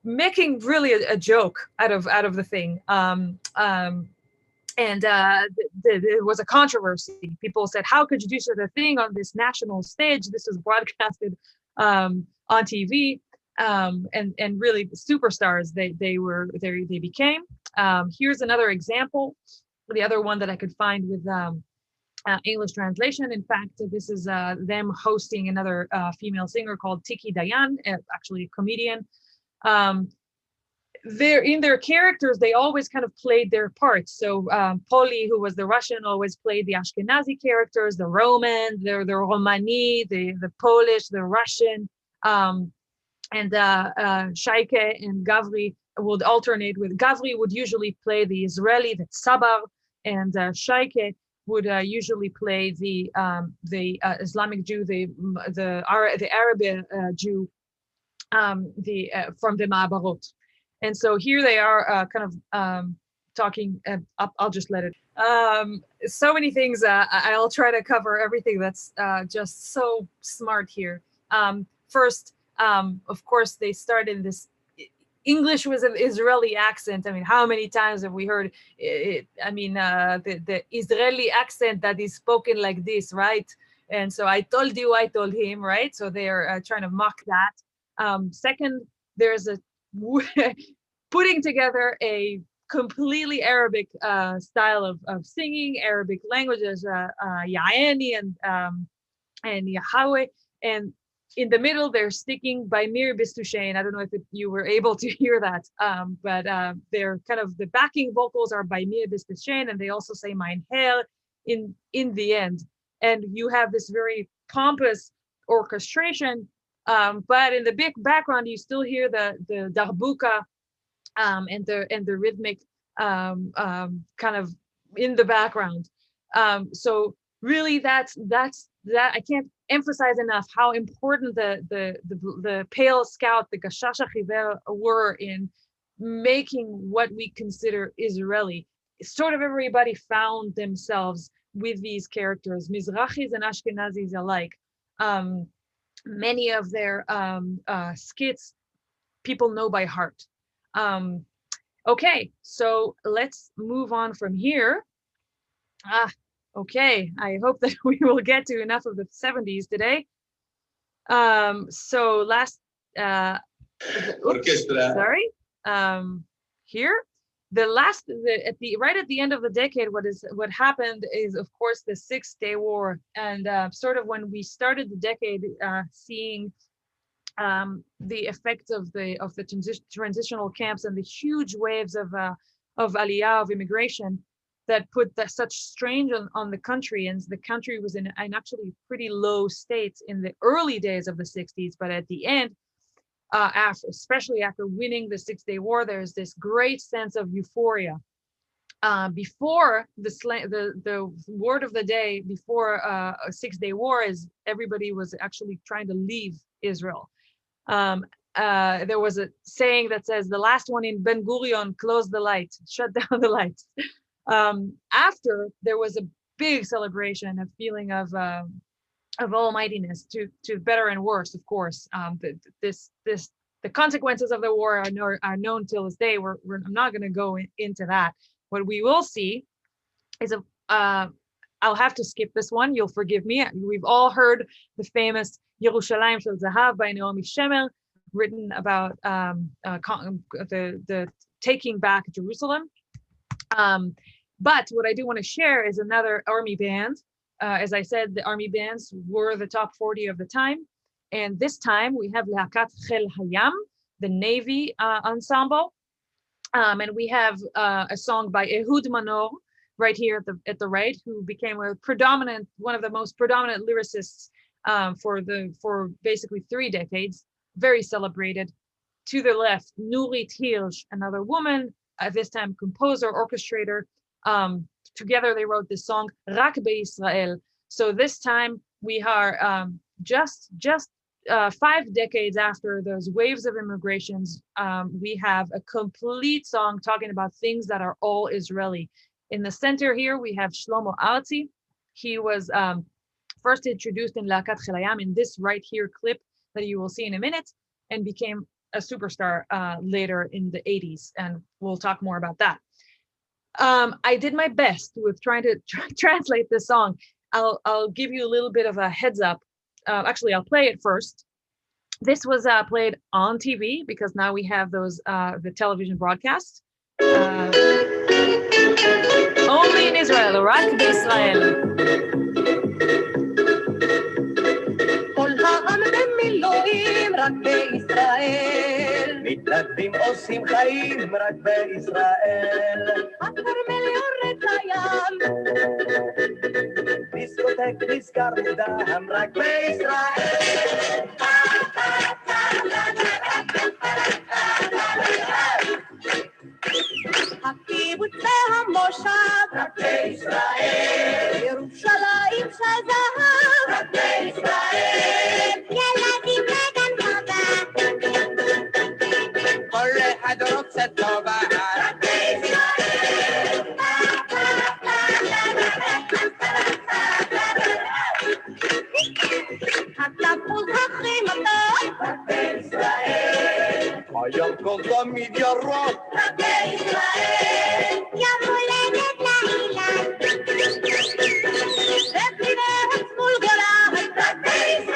making really a joke out of the thing. And there was a controversy. People said, how could you do such a thing on this national stage? This was broadcasted on TV, and really superstars they became. Here's another example, the other one that I could find with English translation. In fact, this is them hosting another female singer called Tiki Dayan, actually a comedian. In their characters, they always kind of played their parts. So Poli, who was the Russian, always played the Ashkenazi characters, the Roman, the Romani, the Polish, the Russian, and Shaike and Gavri would alternate with. Gavri would usually play the Israeli, the Tsabar, and Shaike would usually play the Islamic Jew, the Arab Jew, from the Ma'abarot. And so here they are kind of talking, I'll just let it. So many things, I'll try to cover everything that's just so smart here. First, of course, they started this, English was an Israeli accent. I mean, how many times have we heard it? I mean, the Israeli accent that is spoken like this, right? And so I told you, I told him, right? So they're trying to mock that. Second, there's a putting together a completely Arabic style of singing, Arabic languages, Ya'ani and Yahweh, and in the middle they're sticking by Mir Bistushain. I don't know if you were able to hear that, but they're kind of, the backing vocals are by Mir Bistushain, and they also say Mein Herr in the end. and you have this very pompous orchestration, but in the big background you still hear the darbuka, and the rhythmic kind of in the background. So really that I can't emphasize enough how important the Pale Scout, the Gashash Chiver, were in making what we consider Israeli. Sort of everybody found themselves with these characters, Mizrachis and Ashkenazis alike. Many of their skits people know by heart. Okay, so let's move on from here. Okay, I hope that we will get to enough of the 70s today. So last, sorry, here, right at the end of the decade, what happened is, of course, the 6-Day War, and sort of when we started the decade, seeing the effects of the transitional camps and the huge waves of aliyah, of immigration, that put such strain on the country, and the country was in an actually pretty low state in the early days of the 60s, but at the end, especially after winning the 6-Day War, there's this great sense of euphoria. Before the word of the day before a 6-Day War is everybody was actually trying to leave Israel. There was a saying that says the last one in Ben Gurion closed the light, shut down the lights. After, there was a big celebration, a feeling of almightiness, to better and worse, of course. The consequences of the war are known till this day. I'm not going to go into that. What we will see is I'll have to skip this one. You'll forgive me. We've all heard the famous Yerushalayim Shel Zahav by Naomi Shemer, written about the taking back Jerusalem. But what I do want to share is another army band. As I said, the army bands were the top 40 of the time. And this time we have Lehakat Chel Hayam, the Navy ensemble. And we have a song by Ehud Manor right here at the right, who became one of the most predominant lyricists for basically 3 decades, very celebrated. To the left, Nurit Hirsch, another woman, at this time composer, orchestrator. Together they wrote this song, Rak BeYisrael. So this time we are just 5 decades after those waves of immigrations. We have a complete song talking about things that are all Israeli. In the center here, we have Shlomo Artzi. He was first introduced in Lehakat Chel Hayam in this right here clip that you will see in a minute, and became a superstar later in the 80s, and we'll talk more about that. I did my best with trying to translate this song. I'll give you a little bit of a heads up. Actually, I'll play it first. This was played on TV, because now we have those the television broadcasts. Only in Israel, Rak BeYisrael. רק בישראל, מתנדבים עושים חיים רק בישראל. הכרמל יורד לים, דיסקוטק נסגר מוקדם רק בישראל. הקיבוץ והמושב רק בישראל, ירושלים של זהב רק בישראל. ילדים בגן טובה, כל אחד רוצה טובה רק בישראל. התפוז הכי מתוק רק בישראל, הירקון תמיד ירוק רק בישראל. יום הולדת לאילן, ופניהם שמאל גולה רק בישראל.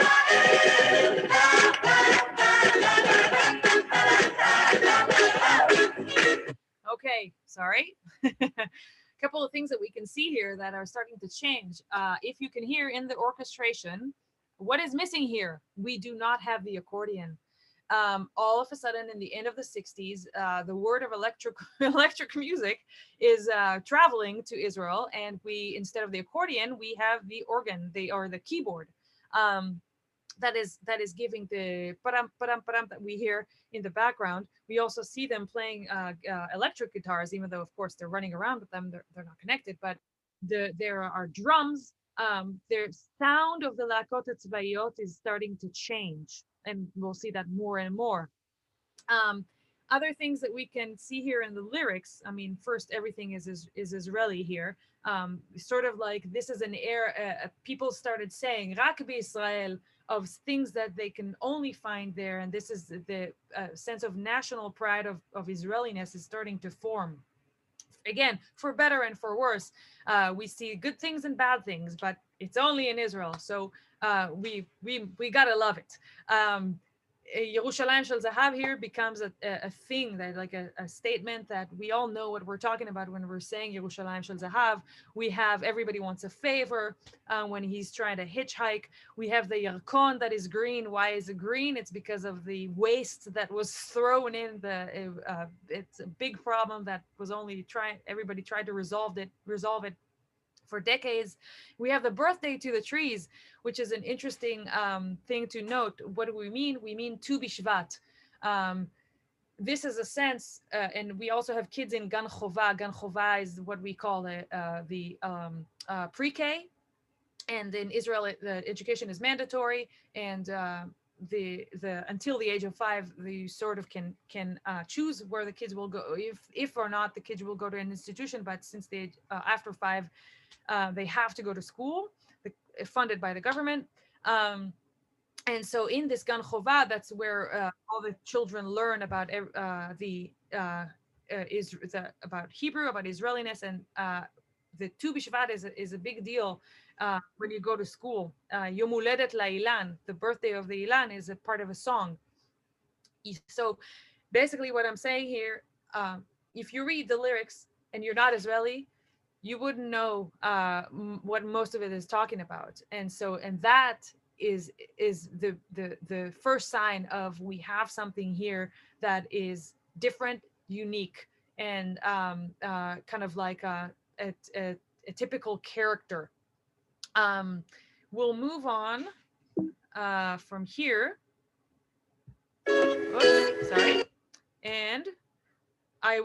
Okay, sorry. A couple of things that we can see here that are starting to change. If you can hear in the orchestration, what is missing here? We do not have the accordion. all of a sudden, in the end of the 60s, the word of electric music is traveling to Israel, and we, instead of the accordion, we have the organ, or the keyboard. That is giving the param param param that we hear in the background. We also see them playing electric guitars, even though of course they're running around with them. They're not connected, but there are drums. The sound of the lakot tzvayot is starting to change, and we'll see that more and more. Other things that we can see here in the lyrics, I mean, first, everything is Israeli here. Sort of like this is an era, people started saying, Rak b'Israel, of things that they can only find there. And this is the sense of national pride of Israeliness is starting to form. Again, for better and for worse, we see good things and bad things, but it's only in Israel. So we gotta love it. Yerushalayim Shel Zahav here becomes a thing, that like a statement that we all know what we're talking about when we're saying Yerushalayim Shel Zahav. We have everybody wants a favor when he's trying to hitchhike. We have the Yarkon that is green. Why is it green? It's because of the waste that was thrown in. It's a big problem that was only everybody tried to resolve it for decades. We have the birthday to the trees, which is an interesting thing to note. What do we mean? We mean Tu Bishvat. This is a sense, and we also have kids in Gan Chova. Gan Chova is what we call the pre-K, and in Israel, the education is mandatory, and the until the age of 5, you sort of can choose where the kids will go, if or not the kids will go to an institution. But since they after 5, they have to go to school, funded by the government. And so in this Gan Chova, that's where all the children learn about about Hebrew, about Israeliness, and the Tu B'Shvat is a big deal when you go to school. Yom Huledet LaIlan, the birthday of the Ilan, is a part of a song. So basically what I'm saying here, if you read the lyrics and you're not Israeli, you wouldn't know what most of it is talking about. And that is the first sign of we have something here that is different, unique, and kind of like a typical character. We'll move on from here. Oops, sorry. And I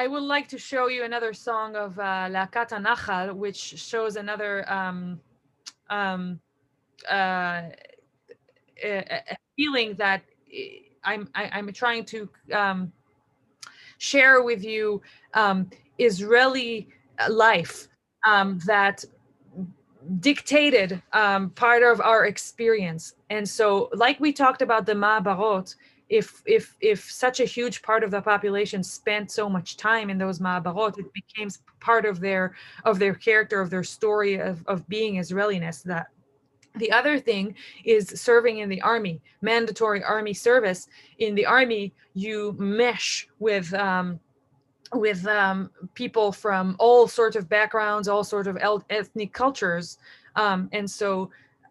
would like to show you another song of Lakat HaNachal, which shows another a feeling that I'm trying to share with you, Israeli life that dictated part of our experience. And so, like we talked about the Ma'abarot, if such a huge part of the population spent so much time in those Ma'abarot, it became part of their character, of their story of being Israeliness. That the other thing is serving in the army, mandatory army service. In the army, you mesh with people from all sorts of backgrounds, all sorts of ethnic cultures, and so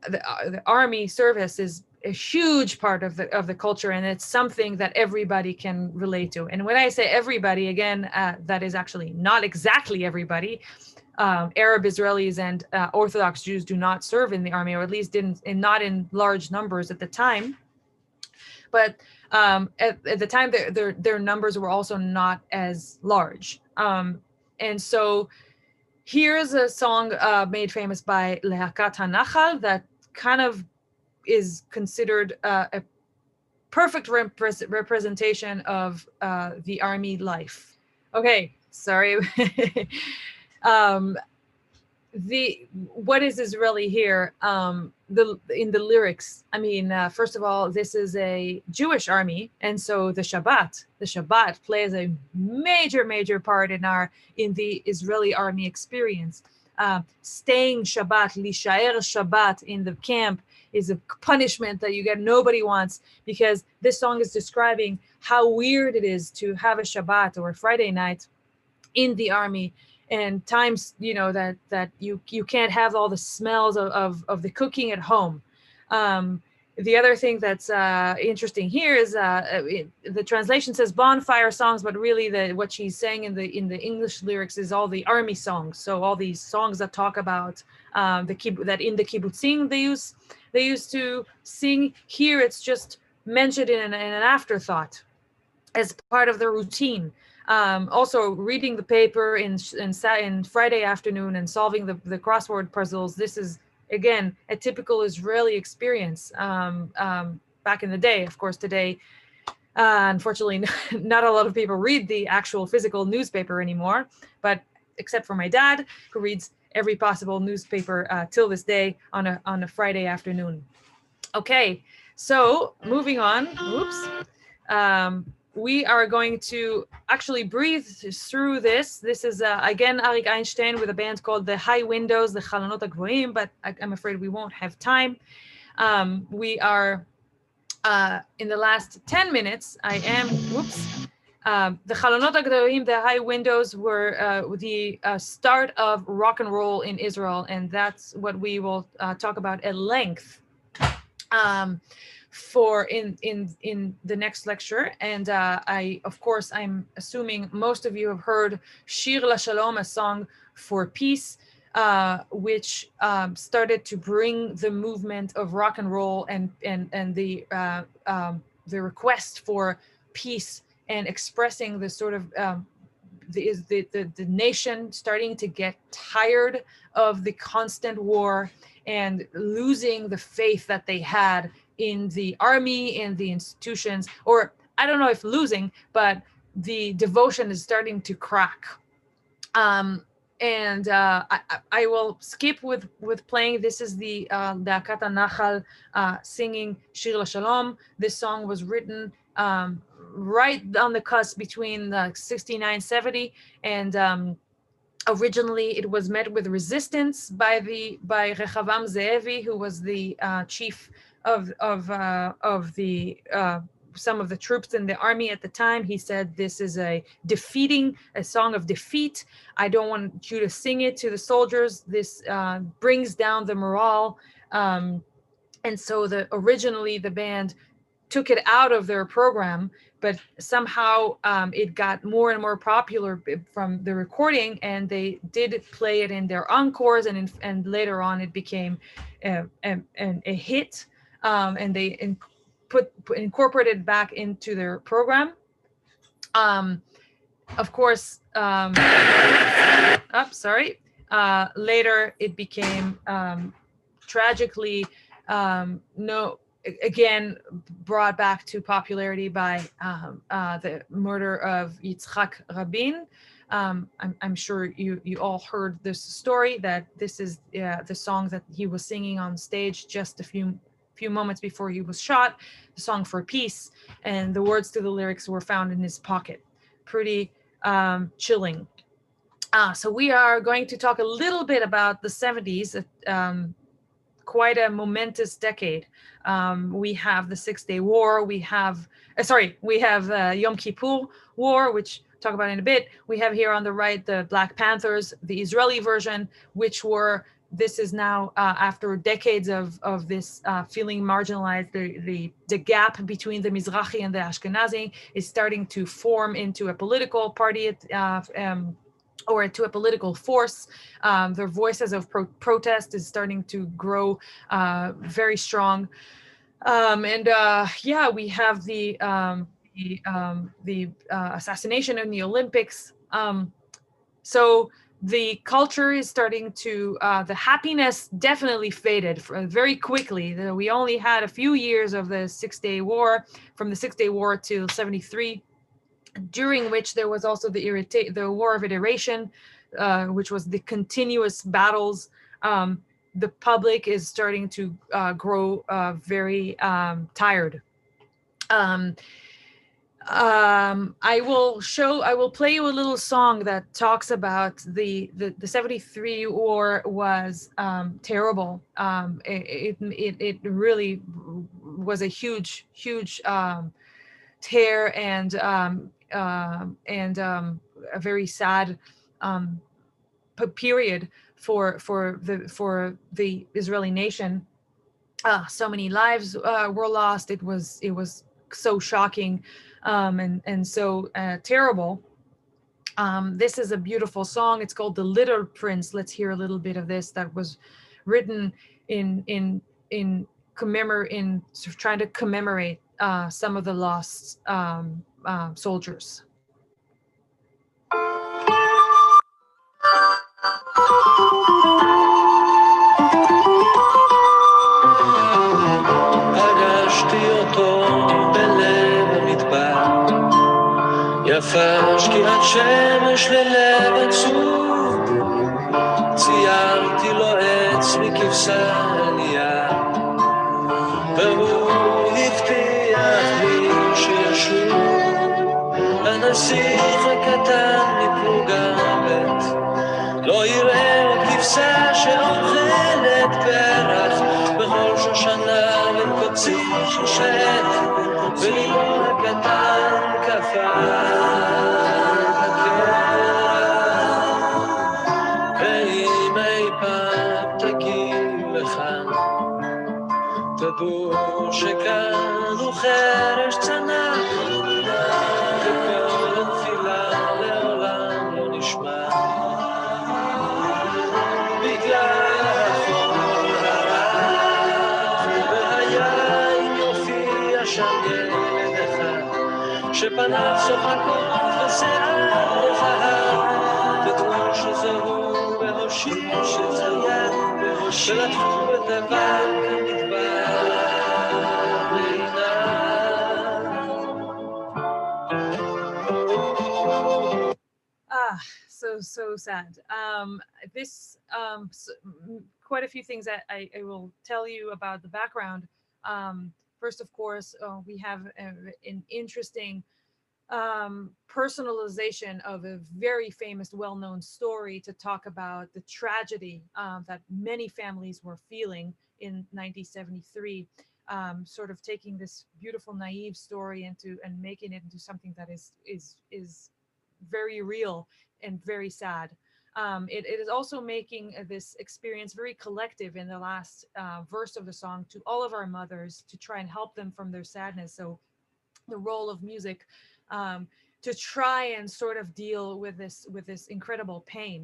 the army service is a huge part of the culture, and it's something that everybody can relate to. And when I say everybody, again, that is actually not exactly everybody. Arab Israelis and Orthodox Jews do not serve in the army, or at least not in large numbers at the time. But at the time, their numbers were also not as large. And so here's a song made famous by Lakat HaNachal that kind of is considered a perfect representation of the army life. Okay, sorry. What is Israeli here? In the lyrics, I mean, first of all, this is a Jewish army, and so the Shabbat plays a major part in the Israeli army experience. Staying Shabbat, lishaer Shabbat in the camp is a punishment that nobody wants, because this song is describing how weird it is to have a Shabbat or a Friday night in the army, and times that you can't have all the smells of the cooking at home. The other thing that's interesting here is the translation says bonfire songs, but really what she's saying in the English lyrics is all the army songs. So all these songs that talk about that in the kibbutzim they used to sing. Here it's just mentioned in an afterthought as part of the routine. Also reading the paper in Friday afternoon and solving the crossword puzzles. This is, again, a typical Israeli experience back in the day. Of course, today, unfortunately, not a lot of people read the actual physical newspaper anymore, but except for my dad, who reads every possible newspaper till this day on a Friday afternoon. Okay, so moving on. Oops. We are going to actually breathe through this. This is, again, Arik Einstein with a band called the High Windows, the Chalonot HaGvoim, but I'm afraid we won't have time. We are, in the last 10 minutes, the Chalonot HaGvoim, the High Windows, were the start of rock and roll in Israel, and that's what we will talk about at length. For in the next lecture. And I'm assuming most of you have heard Shir LaShalom, a song for peace, which started to bring the movement of rock and roll and the request for peace and expressing the sort of the nation starting to get tired of the constant war and losing the faith that they had in the army, in the institutions, or I don't know if losing, but the devotion is starting to crack. I will skip with playing. This is the Da'akat HaNachal singing Shir LaShalom. This song was written right on the cusp between 69-70, and originally it was met with resistance by Rechavam Ze'evi, who was the chief of the some of the troops in the army at the time. He said, this is a song of defeat. I don't want you to sing it to the soldiers. This brings down the morale. And so originally the band took it out of their program, but somehow it got more and more popular from the recording, and they did play it in their encores, and later on it became a hit, and they incorporated back into their program. Of course, later it became tragically again brought back to popularity by the murder of Yitzhak Rabin. I'm sure you all heard this story, that this is the song that he was singing on stage just a few moments before he was shot, the song for peace, and the words to the lyrics were found in his pocket. Pretty chilling. So we are going to talk a little bit about the 70s, quite a momentous decade. We have the 6-Day War. We have Yom Kippur War, which I'll talk about in a bit. We have here on the right the Black Panthers, the Israeli version, this is now after decades of this feeling marginalized. The gap between the Mizrahi and the Ashkenazi is starting to form into a political party or to a political force. Their voices of protest is starting to grow very strong. We have the assassination in the Olympics. So the culture is starting to, the happiness definitely faded very quickly. We only had a few years of the 6-Day War, from the 6-Day War to 73, during which there was also the War of Iteration, which was the continuous battles. The public is starting to grow very tired. I will play you a little song that talks about the 73 war was terrible. It really was a huge tear and a very sad period for the Israeli nation. So many lives were lost. It was so shocking, and so terrible. This is a beautiful song. It's called "The Little Prince." Let's hear a little bit of this. That was written in sort of trying to commemorate some of the lost soldiers. פגשתי אותו בלב המדבר, יפה שקיעת שמש ללב עצוב, ציירתי לו עץ מכבשה ענייה, והוא הבטיח לי שישוב. הנסיך הקטן מפלוגה ב' לא יראה עוד כבשה שאוכלת פרח, בכל שושנה וקוצים שושת, וליבו הקטן קפא בקרח. ואם אי פעם תגיעו לכאן, תדעו שכאן הוא חרש צנח, וכל התפילה לעולם לא נשמע, בגלל החול הרח. והיה אם יופיע שם ילד אחד, שפניו צוחקות ושיער זהב, ותנו שזהו והושיט שזה יד, ולטפו בדבר כמדבר לעיניו. So sad. This quite a few things that I will tell you about the background. First, of course, we have an interesting personalization of a very famous, well-known story to talk about the tragedy that many families were feeling in 1973. Sort of taking this beautiful, naive story and making it into something that is very real and very sad. It is also making this experience very collective in the last verse of the song, to all of our mothers, to try and help them from their sadness. So the role of music to try and sort of deal with this incredible pain.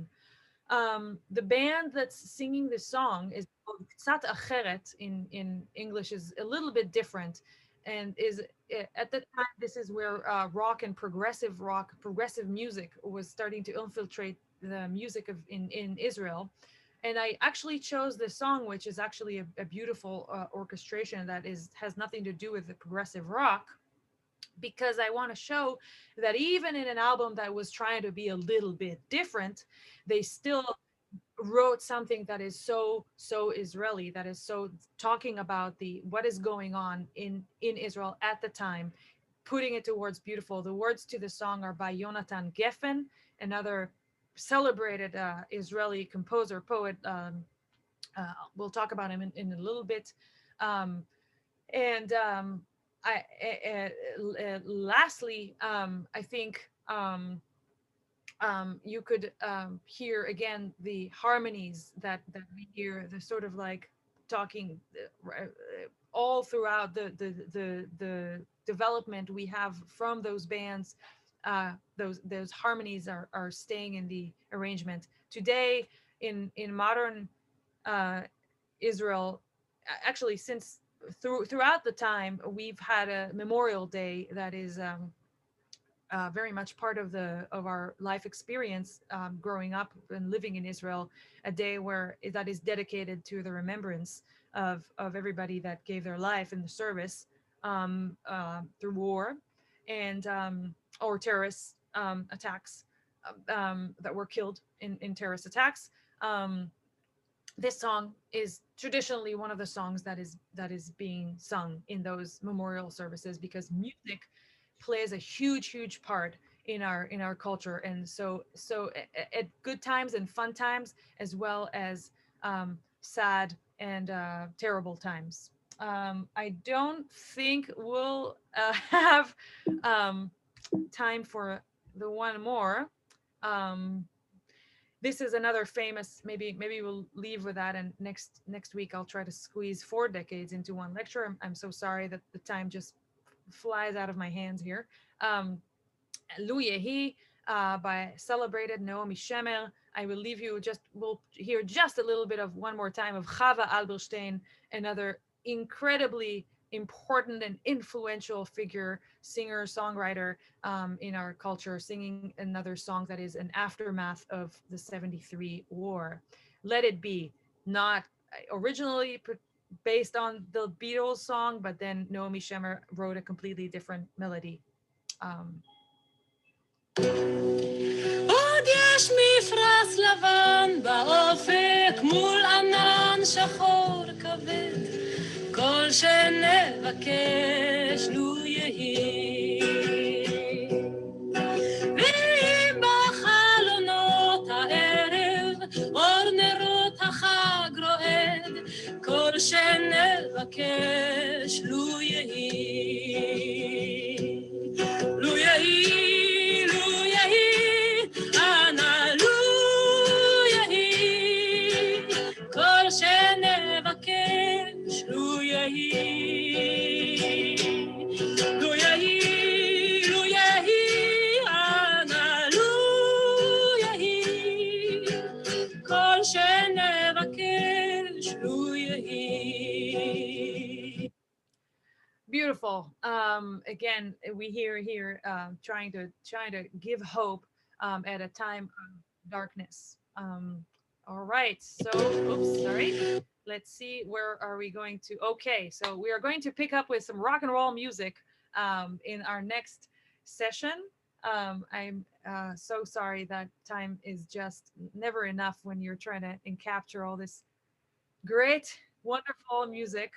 The band that's singing this song is called Tzat Acheret, in English, is a little bit different, and is at the time, this is where progressive music was starting to infiltrate the music of in Israel. And I actually chose this song, which is actually a beautiful orchestration that has nothing to do with the progressive rock, because I want to show that even in an album that was trying to be a little bit different, they still wrote something that is so Israeli, that is so talking about what is going on in Israel at the time, putting it towards beautiful. The words to the song are by Yonatan Geffen, another celebrated Israeli composer, poet. We'll talk about him in a little bit. And lastly, I think you could hear again the harmonies that we hear, the sort of like talking all throughout the development we have from those bands. Those harmonies are staying in the arrangement today in modern Israel. Actually, since throughout the time, we've had a Memorial Day that is very much part of our life experience, growing up and living in Israel, a day that is dedicated to the remembrance of everybody that gave their life in the service through war and or terrorist attacks, that were killed in terrorist attacks. This song is traditionally one of the songs that is being sung in those memorial services, because music plays a huge part in our culture, and so at good times and fun times, as well as sad and terrible times. I don't think we'll have time for the one more. this is another famous, maybe we'll leave with that, and next week I'll try to squeeze 4 decades into one lecture. I'm so sorry that the time just flies out of my hands here. Lu Yehi by celebrated Naomi Shemer. I will leave you we'll hear just a little bit of one more time of Chava Alberstein, another incredibly important and influential figure, singer, songwriter in our culture, singing another song that is an aftermath of the 73 war. Let It Be, not originally based on the Beatles song, but then Naomi Shemer wrote a completely different melody. עוד יש מפרש לבן באופק מול ענן שחור כבד כל שנבקש לו יהי ואם בחלונות הערב אור נרות החג רועד כל שנבקש לו יהי לו יהי שנבקש לו יהי לו יהי לו יהי אנא לו יהי כל שנבקש לו יהי. Beautiful. Again, we hear here trying to give hope at a time of darkness. All right, so, oops, sorry. Let's see, where are we going to? Okay, so we are going to pick up with some rock and roll music in our next session. I'm so sorry that time is just never enough when you're trying to capture all this great, wonderful music.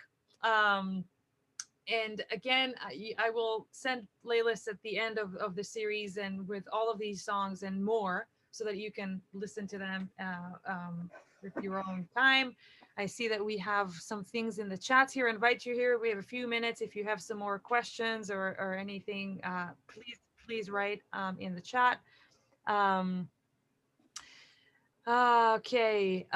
And again, I will send playlists at the end of the series and with all of these songs and more, so that you can listen to them with your own time. I see that we have some things in the chats here. I invite you here. We have a few minutes. If you have some more questions or anything, please write in the chat. Okay.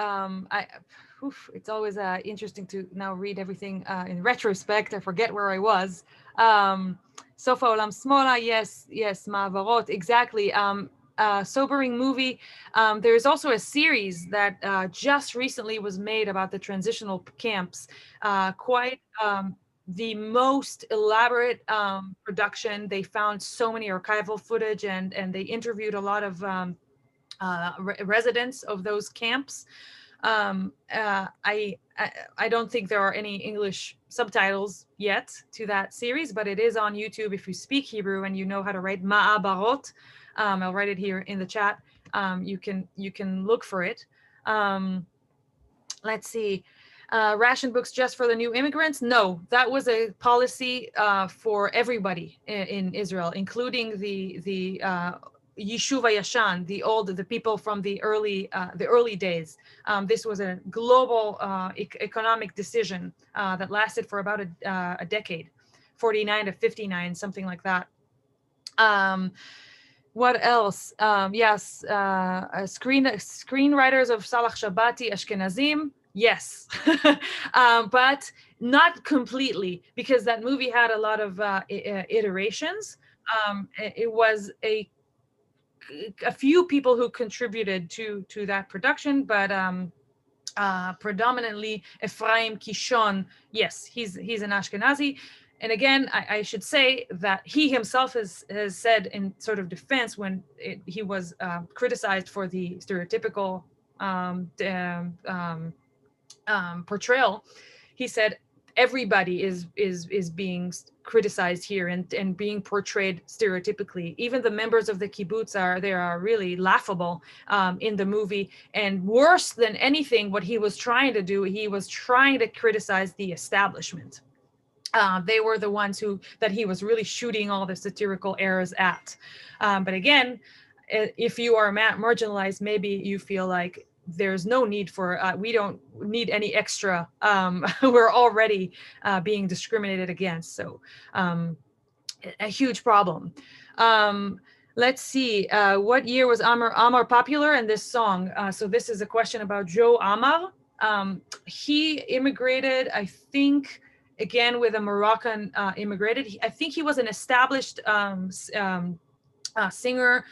It's always interesting to now read everything in retrospect. I forget where I was. Sofa Olam Smola, yes, Ma'avarot, exactly. Sobering movie. There's also a series that just recently was made about the transitional camps. Quite the most elaborate production. They found so many archival footage and they interviewed a lot of residents of those camps. I don't think there are any English subtitles yet to that series, but it is on YouTube if you speak Hebrew and you know how to write Ma'abarot. I'll write it here in the chat. You can look for it. Let's see. Ration books just for the new immigrants? No, that was a policy for everybody in Israel, including the Yishuv Yashan, the people from the early days. This was a global economic decision that lasted for about a decade, 49 to 59, something like that. What else? Yes, screenwriters of Salah Shabati Ashkenazim. Yes, but not completely, because that movie had a lot of iterations. It was a few people who contributed to that production, but predominantly Ephraim Kishon. Yes, he's an Ashkenazi. And again, I should say that he himself has said in sort of defense when he was criticized for the stereotypical portrayal, he said everybody is being criticized here and being portrayed stereotypically. Even the members of the kibbutz are really laughable in the movie. And worse than anything, what he was trying to do, he was trying to criticize the establishment. They were the ones that he was really shooting all the satirical errors at. But again, if you are marginalized, maybe you feel like there's no need for, we don't need any extra. We're already being discriminated against. So a huge problem. Let's see, what year was Amar popular in this song? So this is a question about Joe Amar. He immigrated, I think, again with a Moroccan immigrated. I think he was an established singer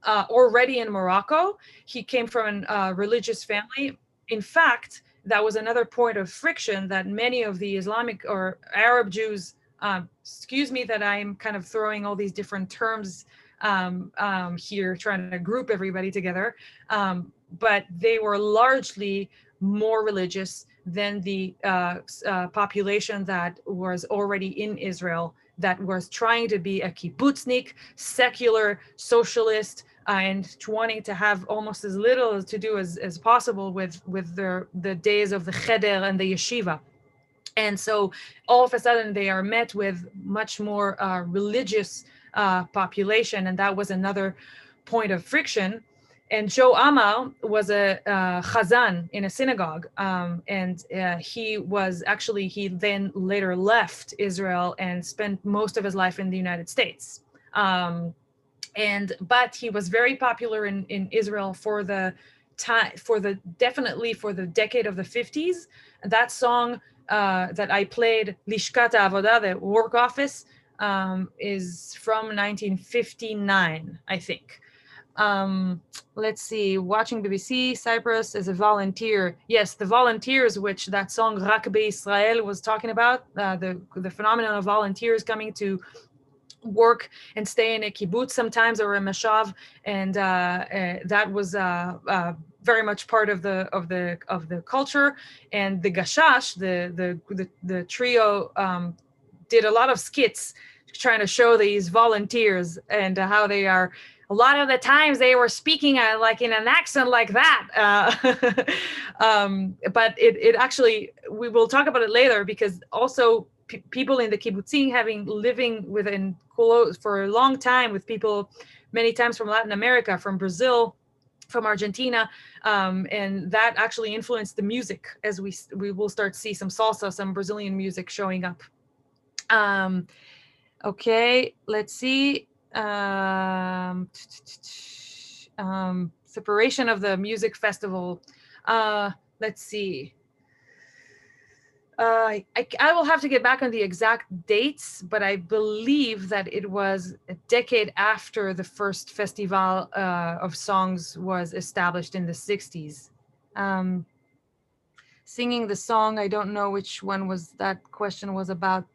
already in Morocco. He came from a religious family. In fact, that was another point of friction that many of the Islamic or Arab Jews, excuse me that I'm kind of throwing all these different terms here, trying to group everybody together, but they were largely more religious than the population that was already in Israel, that was trying to be a kibbutznik, secular, socialist, and wanting to have almost as little to do as possible with the days of the cheder and the yeshiva. And so all of a sudden they are met with much more religious population, and that was another point of friction. And Joe Amar was a chazan in a synagogue, and he then later left Israel and spent most of his life in the United States. But he was very popular in Israel for the decade of the 50s. That song that I played, Lishkat Avodah, the work office, is from 1959, I think. Let's see, watching BBC, Cyprus as a volunteer. Yes, the volunteers, which that song Rak Israel was talking about, the phenomenon of volunteers coming to work and stay in a kibbutz sometimes or a mashav, and that was very much part of the culture. And the Gashash, the trio, did a lot of skits trying to show these volunteers and how they are. A lot of the times they were speaking like in an accent like that, but it actually, we will talk about it later, because also people in the kibbutzim living for a long time with people many times from Latin America, from Brazil, from Argentina, and that actually influenced the music, as we will start to see some salsa, some Brazilian music showing up. Okay, let's see. Separation of the music festival. Let's see. I will have to get back on the exact dates, but I believe that it was a decade after the first festival of songs was established in the 60s. Singing the song, I don't know which one was that question was about.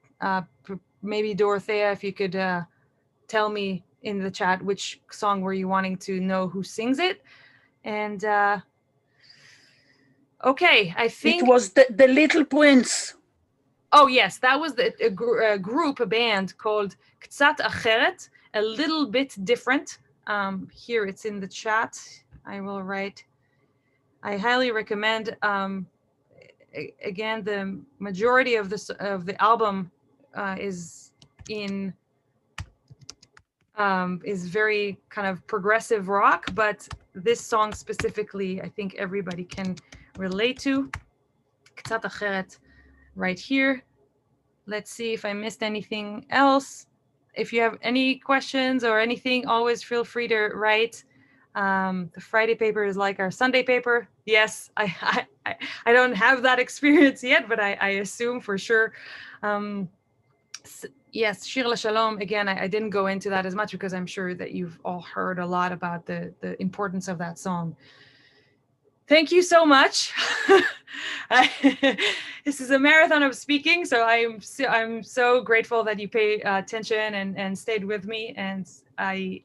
Maybe Dorothea, if you could tell me in the chat which song were you wanting to know who sings it. And okay, I think it was the Little Prince. Oh yes, that was a group, a band called Ktsat Acheret, a little bit different. Here it's in the chat. I will write. I highly recommend. Again, the majority of the album is very kind of progressive rock, but this song specifically, I think everybody can relate to. Ktsat Acheret, right here. Let's see if I missed anything else. If you have any questions or anything, always feel free to write. The Friday paper is like our Sunday paper. Yes, I don't have that experience yet, but I assume for sure. Yes, Shir LaShalom, again, I didn't go into that as much because I'm sure that you've all heard a lot about the importance of that song. Thank you so much. This is a marathon of speaking, so I'm so grateful that you pay attention and stayed with me, and I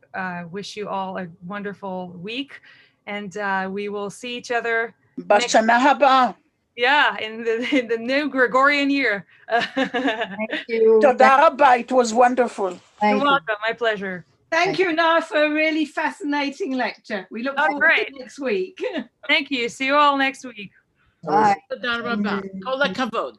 wish you all a wonderful week, and we will see each other Bashana haba. Yeah, in the new Gregorian year. Thank you. Toda rabba, it was wonderful. You're welcome, my pleasure. Thank you, Noah, for a really fascinating lecture. We look forward to next week. Thank you. See you all next week. Bye. תודה רבה. כל הכבוד.